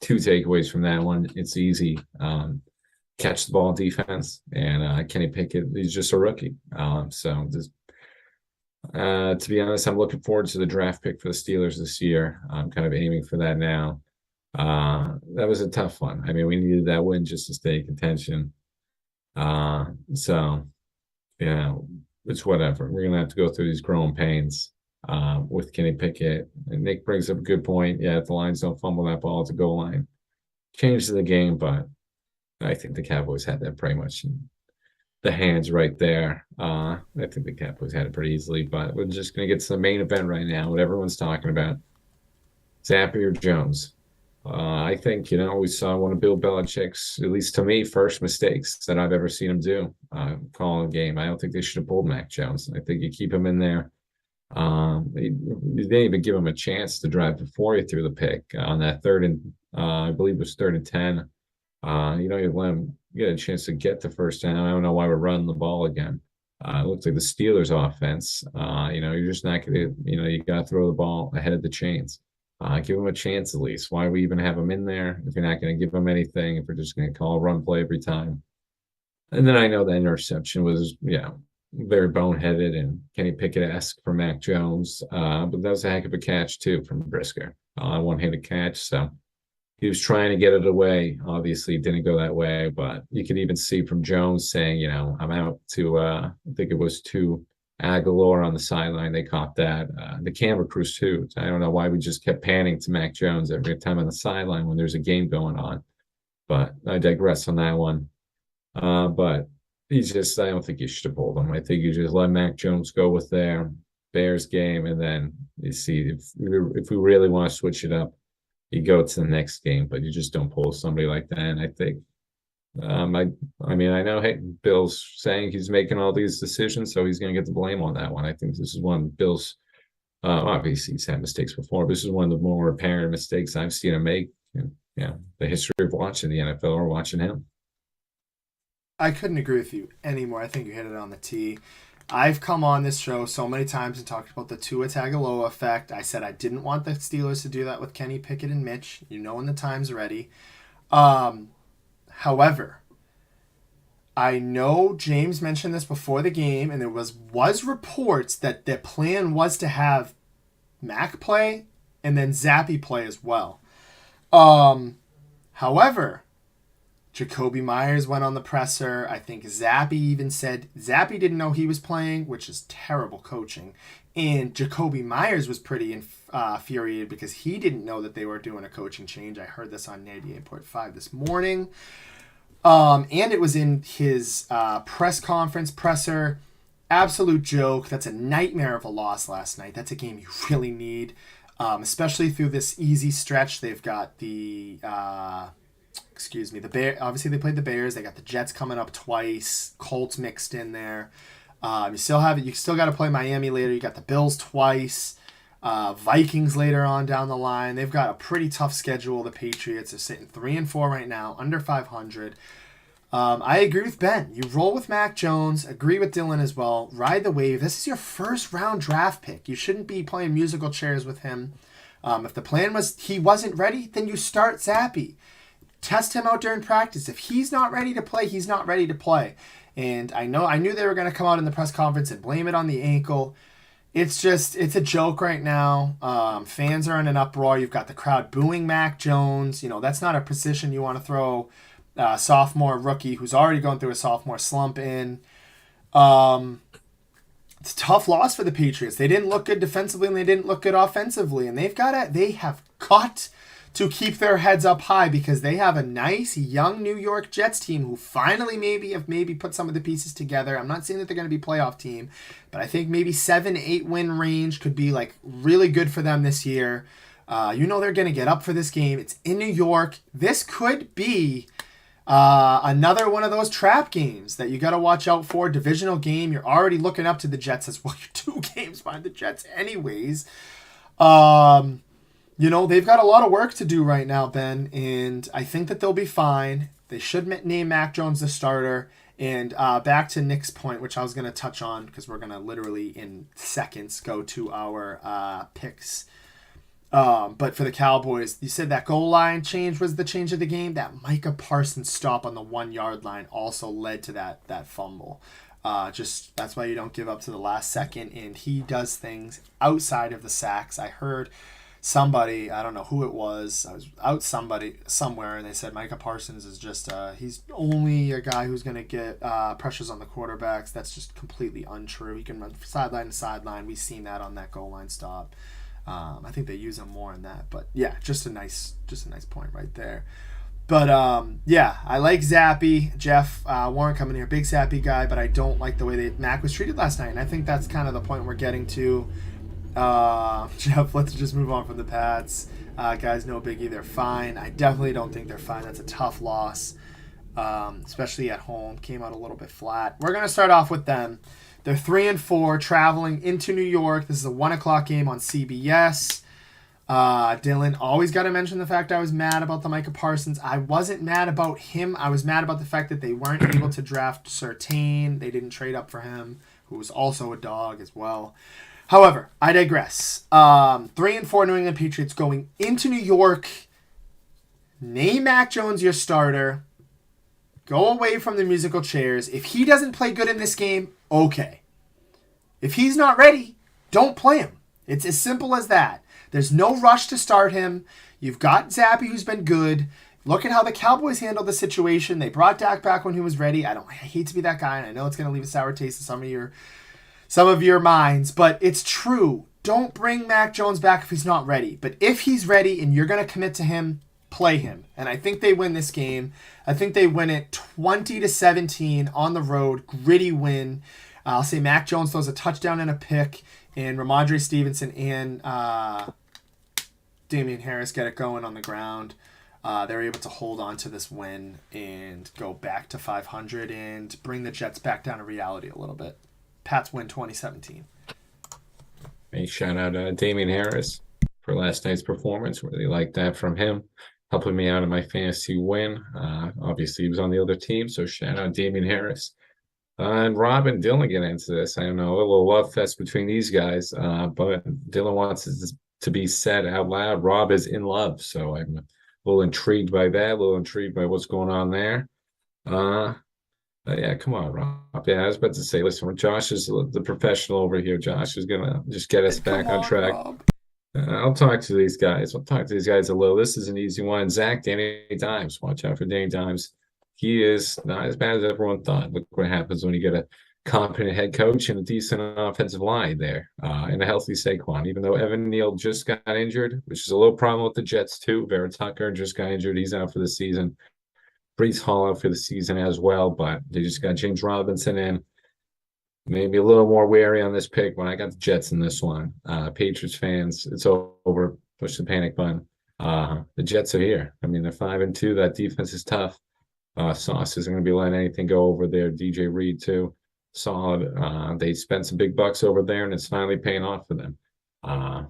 2 takeaways from that one. It's easy. Catch the ball defense, and Kenny Pickett, he's just a rookie. To be honest, I'm looking forward to the draft pick for the Steelers this year. I'm kind of aiming for that now. That was a tough one. I mean, we needed that win just to stay in contention. It's whatever. We're gonna have to go through these growing pains with Kenny Pickett. And Nick brings up a good point. Yeah, if the Lions don't fumble that ball at the goal line, changes the game. But I think the Cowboys had that pretty much in the hands right there. I think the Cowboys had it pretty easily. But we're just gonna get to the main event right now. What everyone's talking about: Zappy or Jones. I think, we saw one of Bill Belichick's, at least to me, first mistakes that I've ever seen him do, calling a game. I don't think they should have pulled Mac Jones. I think you keep him in there. You didn't even give him a chance to drive before he threw the pick on that third and I believe it was 3rd and 10. You let him get a chance to get the first down. I don't know why we're running the ball again. It looks like the Steelers offense. You're just not gonna, you got to throw the ball ahead of the chains. Give him a chance at least. Why we even have him in there if you're not going to give him anything? If we're just going to call a run play every time. And then I know the interception was, very boneheaded and Kenny Pickett-esque for Mac Jones. But that was a heck of a catch too from Brisker. One-handed catch. So he was trying to get it away. Obviously, it didn't go that way, but you could even see from Jones saying, I'm out to, I think it was to Aguilar on the sideline. They caught that. The camera crews, too. I don't know why we just kept panning to Mac Jones every time on the sideline when there's a game going on. But I digress on that one. But I don't think you should have pulled him. I think you just let Mac Jones go with their Bears game. And then you see if we really want to switch it up, you go to the next game, but you just don't pull somebody like that. And I think, I know, hey, Bill's saying he's making all these decisions, so he's going to get the blame on that one. I think this is one of Bill's, obviously he's had mistakes before, but this is one of the more apparent mistakes I've seen him make. And, the history of watching the NFL or watching him. I couldn't agree with you anymore. I think you hit it on the tee. I've come on this show so many times and talked about the Tua Tagovailoa effect. I said I didn't want the Steelers to do that with Kenny Pickett and Mitch. When the time's ready. However, I know James mentioned this before the game, and there was reports that the plan was to have Mac play and then Zappy play as well. However, Jacoby Myers went on the presser. I think Zappy even said Zappy didn't know he was playing, which is terrible coaching. And Jacoby Myers was pretty infuriated because he didn't know that they were doing a coaching change. I heard this on 98.5 this morning. And it was in his press conference presser. Absolute joke. That's a nightmare of a loss last night. That's a game you really need, especially through this easy stretch. They've got the Bear. Obviously, they played the Bears. They got the Jets coming up twice. Colts mixed in there. You still got to play Miami later. You got the Bills twice. Vikings later on down the line. They've got a pretty tough schedule. The Patriots are sitting 3-4 right now, under 500. I agree with Ben. You roll with Mac Jones. Agree with Dylan as well. Ride the wave. This is your first round draft pick. You shouldn't be playing musical chairs with him. If the plan was he wasn't ready, then you start Zappy. Test him out during practice. If he's not ready to play, he's not ready to play. And I knew they were going to come out in the press conference and blame it on the ankle. It's a joke right now. Fans are in an uproar. You've got the crowd booing Mac Jones. That's not a position you want to throw a sophomore rookie who's already going through a sophomore slump in. It's a tough loss for the Patriots. They didn't look good defensively and they didn't look good offensively. And they have got to keep their heads up high because they have a nice young New York Jets team who finally maybe put some of the pieces together. I'm not saying that they're going to be a playoff team, but I think maybe 7-8 win range could be like really good for them this year. They're going to get up for this game. It's in New York. This could be another one of those trap games that you got to watch out for. Divisional game. You're already looking up to the Jets as well. You're 2 games behind the Jets anyways. They've got a lot of work to do right now, Ben, and I think that they'll be fine. They should name Mac Jones the starter. And back to Nick's point, which I was going to touch on because we're going to literally in seconds go to our picks. But for the Cowboys, you said that goal line change was the change of the game. That Micah Parsons stop on the 1-yard line also led to that fumble. That's why you don't give up to the last second, and he does things outside of the sacks. I heard somebody, I don't know who it was, I was out somewhere, and they said Micah Parsons is just, he's only a guy who's going to get pressures on the quarterbacks. That's just completely untrue. He can run sideline to sideline. We've seen that on that goal line stop. I think they use him more in that, but yeah, just a nice point right there. But I like Zappy. Jeff Warren coming here, big Zappy guy, but I don't like the way that Mac was treated last night, and I think that's kind of the point we're getting to. Jeff, let's just move on from the Pats. Guys, no biggie. They're fine. I definitely don't think they're fine. That's a tough loss, especially at home. Came out a little bit flat. We're going to start off with them. They're 3-4, traveling into New York. This is a 1 o'clock game on CBS. Dylan, always got to mention the fact I was mad about the Micah Parsons. I wasn't mad about him. I was mad about the fact that they weren't able to draft Surtain. They didn't trade up for him, who was also a dog as well. However, I digress. 3-4 New England Patriots going into New York. Name Mac Jones your starter. Go away from the musical chairs. If he doesn't play good in this game, okay. If he's not ready, don't play him. It's as simple as that. There's no rush to start him. You've got Zappy, who's been good. Look at how the Cowboys handled the situation. They brought Dak back when he was ready. I hate to be that guy, and I know it's going to leave a sour taste in some of your minds, but it's true. Don't bring Mac Jones back if he's not ready. But if he's ready and you're going to commit to him, play him. And I think they win this game. I think they win it 20-17 on the road. Gritty win. I'll say Mac Jones throws a touchdown and a pick, and Ramondre Stevenson and Damian Harris get it going on the ground. They're able to hold on to this win and go back to 500 and bring the Jets back down to reality a little bit. Pats win 2017. Hey, shout out Damian Harris for last night's performance. Really like that from him, helping me out in my fantasy win. Obviously, he was on the other team, so shout out Damian Harris. And Rob and Dylan get into this. I don't know, a little love fest between these guys, but Dylan wants this to be said out loud. Rob is in love, so I'm a little intrigued by that, a little intrigued by what's going on there. Yeah, come on, Rob. Yeah, I was about to say, listen, Josh is the professional over here. Josh is going to just get us back on track. I'll talk to these guys. I'll talk to these guys a little. This is an easy one. Zach, Danny Dimes. Watch out for Danny Dimes. He is not as bad as everyone thought. Look what happens when you get a competent head coach and a decent offensive line there, and a healthy Saquon. Even though Evan Neal just got injured, which is a little problem with the Jets too. Vera Tucker just got injured. He's out for the season. Brees Hall out for the season as well, but they just got James Robinson in. Maybe a little more wary on this pick, but I got the Jets in this one. Patriots fans, it's over. Push the panic button. The Jets are here. I mean, they're 5-2. That defense is tough. Sauce isn't going to be letting anything go over there. DJ Reed, too. Solid. They spent some big bucks over there, and it's finally paying off for them. I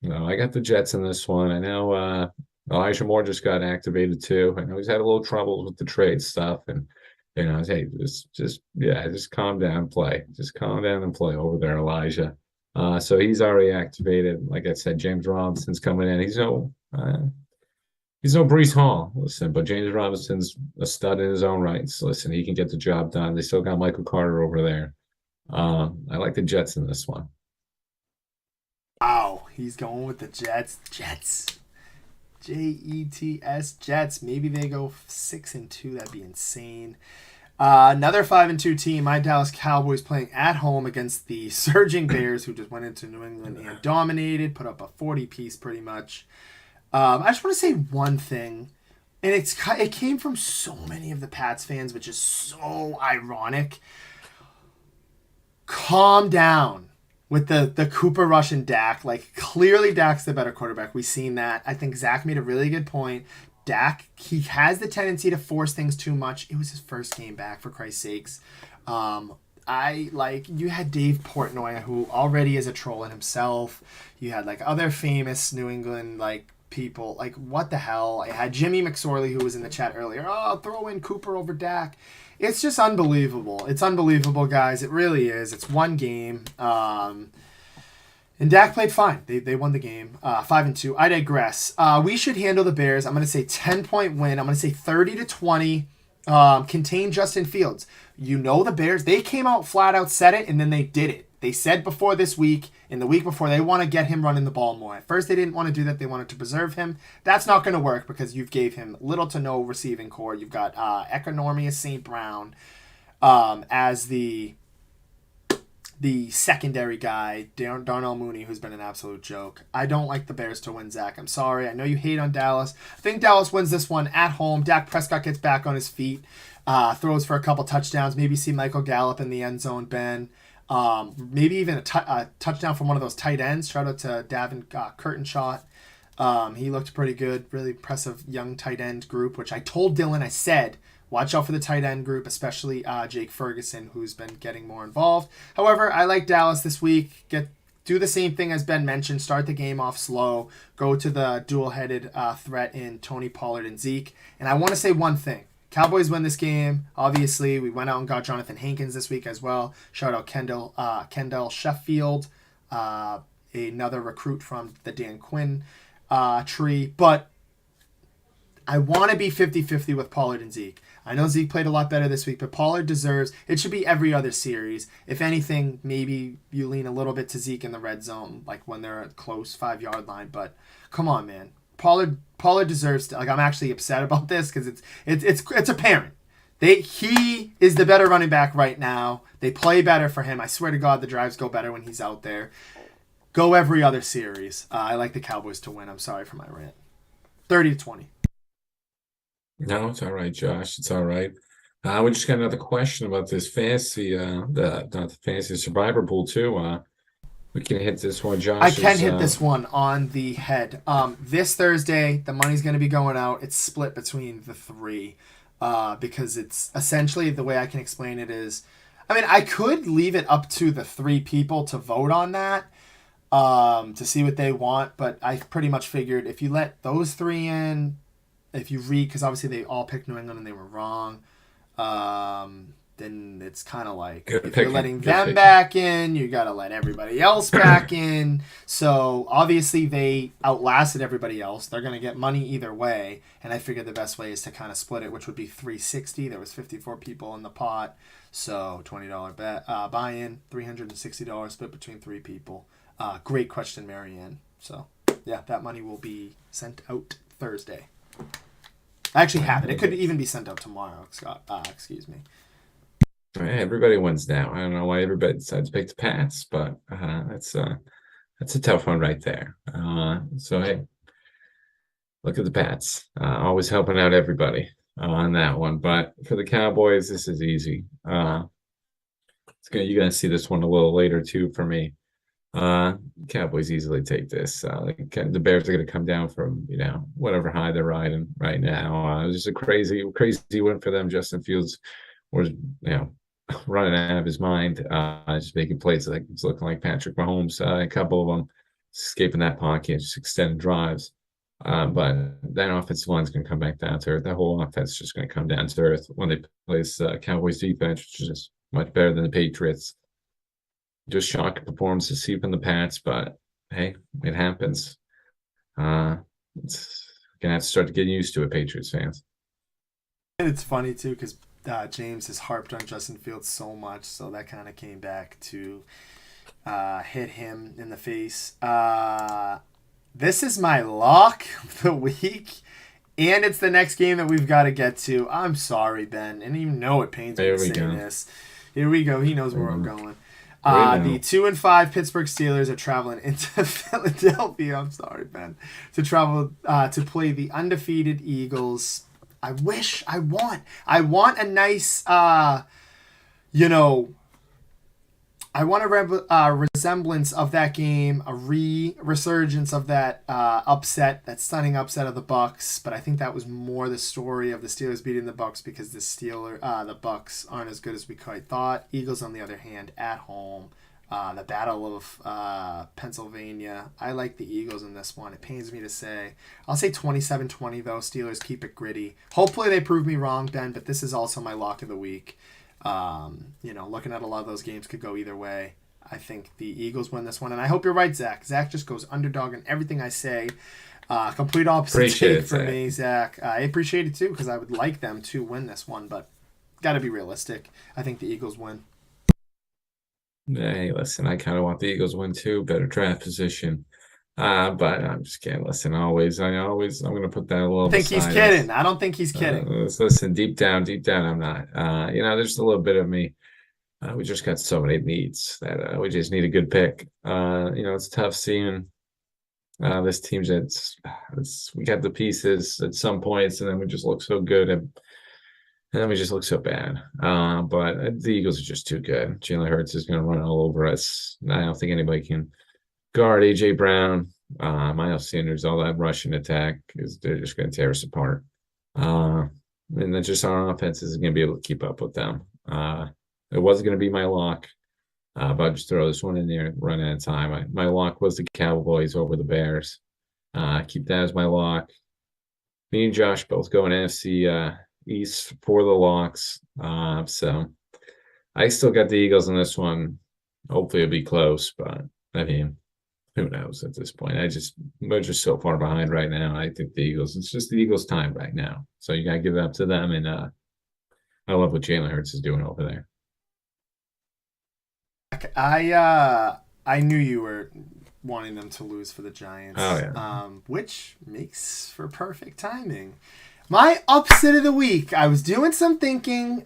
got the Jets in this one. I know Elijah Moore just got activated, too. I know he's had a little trouble with the trade stuff, and hey, just calm down and play. Just calm down and play over there, Elijah. So he's already activated. Like I said, James Robinson's coming in. He's no Brees Hall, listen, but James Robinson's a stud in his own rights. Listen, he can get the job done. They still got Michael Carter over there. I like the Jets in this one. Wow, he's going with the Jets. Jets. Jets. Jets. Maybe they go 6-2. That'd be insane. Another 5-2 team. My Dallas Cowboys playing at home against the surging Bears, who just went into New England and dominated, put up a 40-piece pretty much. I just want to say one thing, and it came from so many of the Pats fans, which is so ironic. Calm down with the Cooper Rush and Dak. Like, clearly Dak's the better quarterback. We've seen that. I think Zach made a really good point. Dak, he has the tendency to force things too much. It was his first game back, for Christ's sakes. You had Dave Portnoy, who already is a troll in himself. You had other famous New England people. What the hell? I had Jimmy McSorley, who was in the chat earlier. Oh, throw in Cooper over Dak. It's just unbelievable. It's unbelievable, guys. It really is. It's one game. And Dak played fine. They won the game. 5-2. I digress. We should handle the Bears. I'm going to say 10-point win. I'm going to say 30-20. Contain Justin Fields. The Bears, they came out flat out, said it, and then they did it. They said before this week and the week before they want to get him running the ball more. At first they didn't want to do that. They wanted to preserve him. That's not going to work because you've gave him little to no receiving core. You've got Economius St. Brown as the secondary guy, Darnell Mooney, who's been an absolute joke. I don't like the Bears to win, Zach. I'm sorry. I know you hate on Dallas. I think Dallas wins this one at home. Dak Prescott gets back on his feet, throws for a couple touchdowns. Maybe see Michael Gallup in the end zone, Ben. Maybe even a touchdown from one of those tight ends. Shout out to Davin Curtinshot. He looked pretty good. Really impressive young tight end group, which I told Dylan, I said, watch out for the tight end group, especially Jake Ferguson, who's been getting more involved. However, I like Dallas this week. Do the same thing as Ben mentioned. Start the game off slow. Go to the dual-headed threat in Tony Pollard and Zeke. And I want to say one thing. Cowboys win this game. Obviously, we went out and got Jonathan Hankins this week as well. Shout out Kendall Sheffield, another recruit from the Dan Quinn tree. But I want to be 50-50 with Pollard and Zeke. I know Zeke played a lot better this week, but Pollard deserves, it should be every other series. If anything, maybe you lean a little bit to Zeke in the red zone, like when they're at close 5-yard line. But come on, man. Pollard deserves to, like, I'm actually upset about this because it's apparent. He is the better running back right now. They play better for him. I swear to God, the drives go better when he's out there. Go every other series. I like the Cowboys to win. I'm sorry for my rant. 30-20. No, it's all right, Josh. It's all right. We just got another question about this fantasy, not the fantasy survivor pool too. We can hit this one, Josh. I can hit this one on the head. This Thursday, the money's going to be going out. It's split between the three because it's essentially, the way I can explain it is, I mean, I could leave it up to the three people to vote on that to see what they want, but I pretty much figured if you let those three in, if you read, because obviously they all picked New England and they were wrong, then it's kind of like, if you're letting them back in, you got to let everybody else back in. So obviously they outlasted everybody else. They're going to get money either way. And I figured the best way is to kind of split it, which would be $360. There was 54 people in the pot. So $20 bet, buy-in, $360 split between three people. Great question, Marianne. So yeah, that money will be sent out Thursday. I actually have it. It could even be sent out tomorrow, Scott. Excuse me. Everybody wins now. I don't know why everybody decides to pick the Pats, but that's a tough one right there. So hey, look at the Pats. Always helping out everybody on that one. But for the Cowboys, this is easy. You're gonna see this one a little later too for me. Cowboys easily take this. The Bears are going to come down from whatever high they're riding right now. It was just a crazy win for them. Justin Fields was running out of his mind, just making plays like it's looking like Patrick Mahomes. A couple of them escaping that pocket, just extending drives. But that offensive line's going to come back down to earth. The whole offense is just going to come down to earth when they play Cowboys defense, which is just much better than the Patriots. Just shocking performance to see from the Pats, but hey, it happens. It's gonna have to start to get used to it, Patriots fans. It's funny too because James has harped on Justin Fields so much, so that kind of came back to hit him in the face. This is my lock of the week, and it's the next game that we've got to get to. I'm sorry, Ben. I didn't even know it pains me to say this. Here we go. He knows where I'm going. The 2-5 Pittsburgh Steelers are traveling into Philadelphia. I'm sorry, Ben. To travel to play the undefeated Eagles. I want a nice, I want a resemblance of that game, a resurgence of that that stunning upset of the Bucks. But I think that was more the story of the Steelers beating the Bucks because the Bucks aren't as good as we quite thought. Eagles, on the other hand, at home, the Battle of Pennsylvania. I like the Eagles in this one. It pains me to say. I'll say 27-20 though. Steelers keep it gritty. Hopefully they prove me wrong, Ben. But this is also my lock of the week. Looking at a lot of those games could go either way. I think the Eagles win this one, and I hope you're right, Zach. Zach just goes underdog in everything I say. Complete opposite take for me, Zach. I appreciate it too because I would like them to win this one, but got to be realistic. I think the Eagles win. Hey, listen, I kind of want the Eagles win too. Better draft position. But I'm just kidding. Listen, I'm going to put that a little. I think he's kidding. I don't think he's kidding. Listen, deep down, I'm not. There's a little bit of me. We just got so many needs that we just need a good pick. It's tough seeing this team. We got the pieces at some points, and then we just look so good. And And then we just look so bad. But the Eagles are just too good. Jalen Hurts is going to run all over us. I don't think anybody can guard AJ Brown, Miles Sanders, all that rushing attack is they're just going to tear us apart. Uh, and then just our offense isn't going to be able to keep up with them. It was going to be my lock, but I'll just throw this one in there, run out of time. My lock was the Cowboys over the Bears. Keep that as my lock. Me and Josh both going NFC East for the locks. So I still got the Eagles in this one. Hopefully it'll be close, but I mean, who knows at this point? We're just so far behind right now. I think the Eagles, it's just the Eagles' time right now. So you gotta give it up to them. And I love what Jalen Hurts is doing over there. I knew you were wanting them to lose for the Giants. Oh yeah. Which makes for perfect timing. My upset of the week. I was doing some thinking.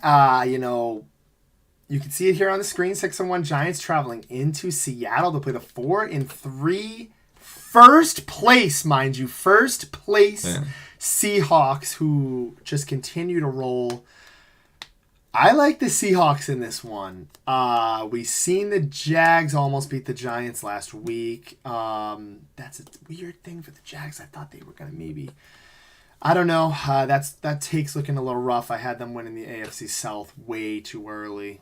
You can see it here on the screen. 6-1 Giants traveling into Seattle to play the 4-3 first place, mind you, first place Seahawks, who just continue to roll. I like the Seahawks in this one. We seen the Jags almost beat the Giants last week. That's a weird thing for the Jags. I thought they were gonna maybe. I don't know. That take's looking a little rough. I had them winning the AFC South way too early.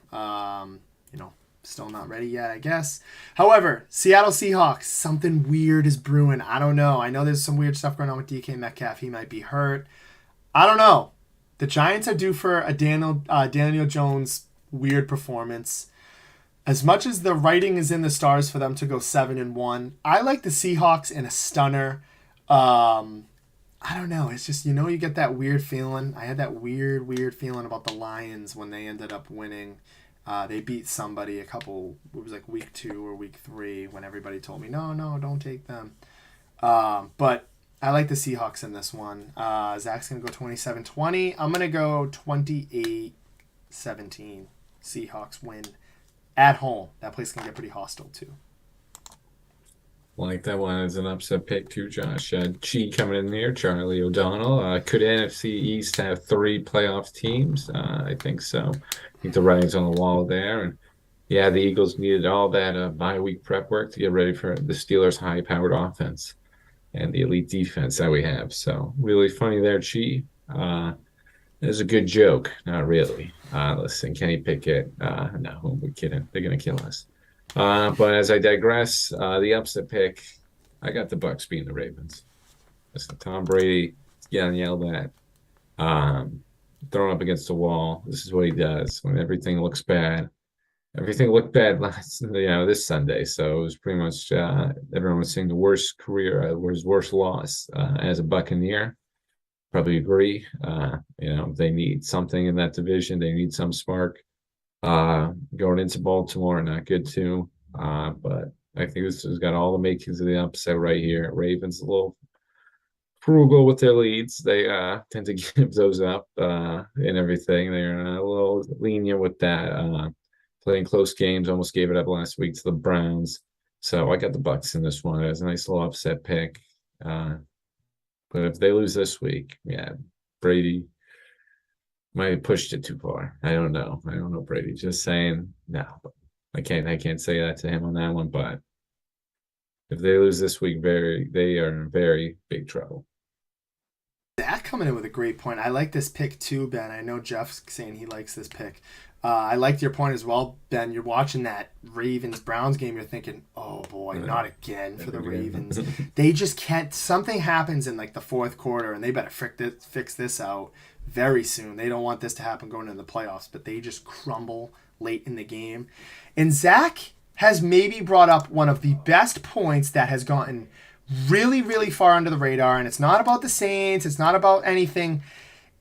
Still not ready yet, I guess. However, Seattle Seahawks, something weird is brewing. I don't know. I know there's some weird stuff going on with DK Metcalf. He might be hurt. I don't know. The Giants are due for a Daniel Jones weird performance. As much as the writing is in the stars for them to go 7-1, I like the Seahawks in a stunner. I don't know. It's just, you get that weird feeling. I had that weird feeling about the Lions when they ended up winning. They beat somebody it was like week 2 or week 3 when everybody told me, no, don't take them. But I like the Seahawks in this one. Zach's going to go 27-20. I'm going to go 28-17. Seahawks win at home. That place can get pretty hostile too. Like that one as an upset pick too, Josh. Chi coming in there, Charlie O'Donnell. Could NFC East have 3 playoff teams? I think so. I think the writing's on the wall there. And yeah, the Eagles needed all that bye week prep work to get ready for the Steelers' high-powered offense and the elite defense that we have. So really funny there, Chi. It's a good joke. Not really. Listen, Kenny Pickett. No, we're kidding. They're going to kill us. But as I digress, the upset pick, I got the Bucks beating the Ravens. Listen, Tom Brady getting yelled at, thrown up against the wall. This is what he does when everything looks bad. Everything looked bad this Sunday. So it was pretty much everyone was saying the worst career, his worst loss as a Buccaneer. Probably agree. They need something in that division. They need some spark. Going into Baltimore, not good too. But I think this has got all the makings of the upset right here. Ravens a little frugal with their leads. They tend to give those up and everything. They're a little lenient with that. Playing close games, almost gave it up last week to the Browns. So I got the Bucks in this one. It was a nice little upset pick. But if they lose this week, yeah, Brady might have pushed it too far. I don't know, Brady. Just saying, no. I can't say that to him on that one. But if they lose this week, they are in very big trouble. Zach coming in with a great point. I like this pick too, Ben. I know Jeff's saying he likes this pick. I liked your point as well, Ben. You're watching that Ravens-Browns game. You're thinking, oh boy, not again for the Ravens. They just can't. Something happens in like the fourth quarter, and they better fix this out very soon. They don't want this to happen going into the playoffs, but they just crumble late in the game. And Zach has maybe brought up one of the best points that has gotten really, really far under the radar, and it's not about the Saints. It's not about anything.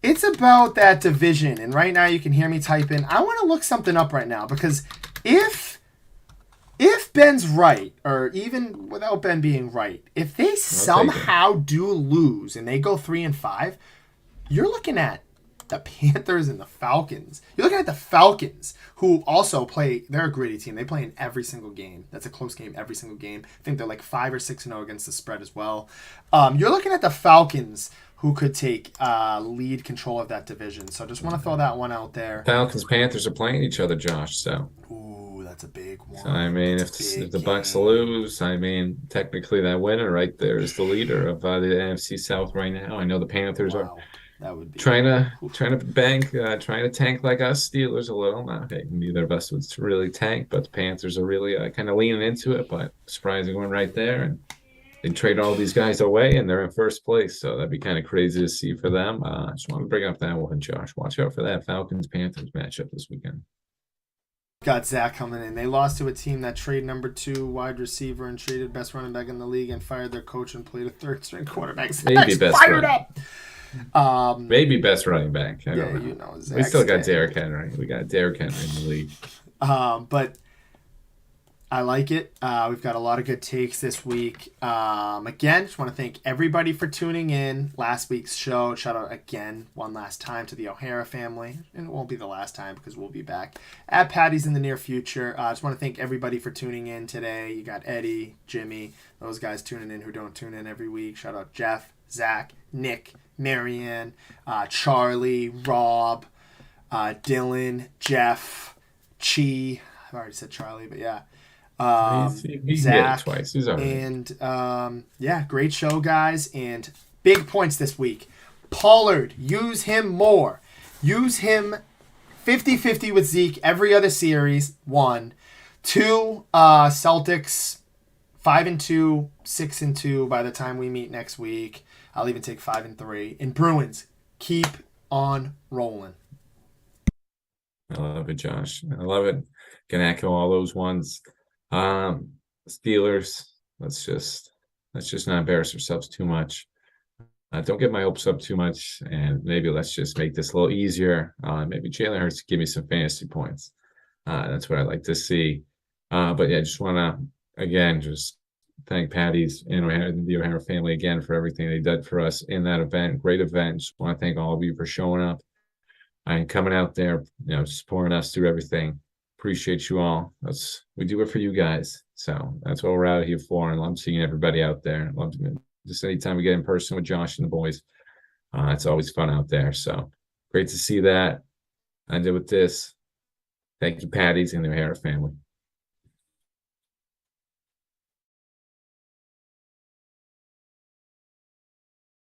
It's about that division, and right now you can hear me typing. I want to look something up right now because if Ben's right, or even without Ben being right, if they somehow do lose and they go 3-5, you're looking at the Panthers and the Falcons. You're looking at the Falcons, who also play. They're a gritty team. They play in every single game. That's a close game every single game. I think they're like 5 or 6-0 against the spread as well. You're looking at the Falcons, who could take lead control of that division. So just want to throw that one out there. Falcons Panthers are playing each other, Josh. So Ooh, that's a big one. So I mean, if the Bucks lose, I mean, technically that winner right there is the leader of the NFC South right now. I know the Panthers are that would be trying to bank, trying to tank like us Steelers a little. Now, okay, neither of us would really tank, but the Panthers are really kind of leaning into it. But surprising one right there, and they trade all these guys away, and they're in first place. So that'd be kind of crazy to see for them. I just want to bring up that one, Josh. Watch out for that Falcons Panthers matchup this weekend. Got Zach coming in. They lost to a team that traded number 2 wide receiver and traded best running back in the league and fired their coach and played a third string quarterback. Maybe best fired up. Maybe best running back. I don't know. You know, we still got Derrick Henry. We got Derrick Henry in the league. But I like it. We've got a lot of good takes this week. Again, just want to thank everybody for tuning in. Last week's show. Shout out again one last time to the O'Hara family. And it won't be the last time because we'll be back at Patty's in the near future. Just want to thank everybody for tuning in today. You got Eddie, Jimmy, those guys tuning in who don't tune in every week. Shout out Jeff, Zach, Nick, Marianne, Charlie, Rob, Dylan, Jeff, Chi. I've already said Charlie, but yeah. Zach, twice. He's already. And great show, guys. And big points this week. Pollard, use him more. Use him 50-50 with Zeke every other series. 1. 2, Celtics 5-2, 6-2 by the time we meet next week. I'll even take 5-3. And Bruins, keep on rolling. I love it, Josh. I love it. Can echo all those ones. Steelers, let's just not embarrass ourselves too much. Don't get my hopes up too much, and maybe let's just make this a little easier. Maybe Jalen Hurts give me some fantasy points. That's what I'd like to see. But yeah, just want to again just thank Patty's and the O'Hara family again for everything they did for us in that event. Great event. Just want to thank all of you for showing up and coming out there, supporting us through everything. Appreciate you all. We do it for you guys. So that's what we're out here for. And I'm seeing everybody out there. Just anytime we get in person with Josh and the boys, it's always fun out there. So great to see that. I did with this. Thank you, Patty's and the O'Hara family.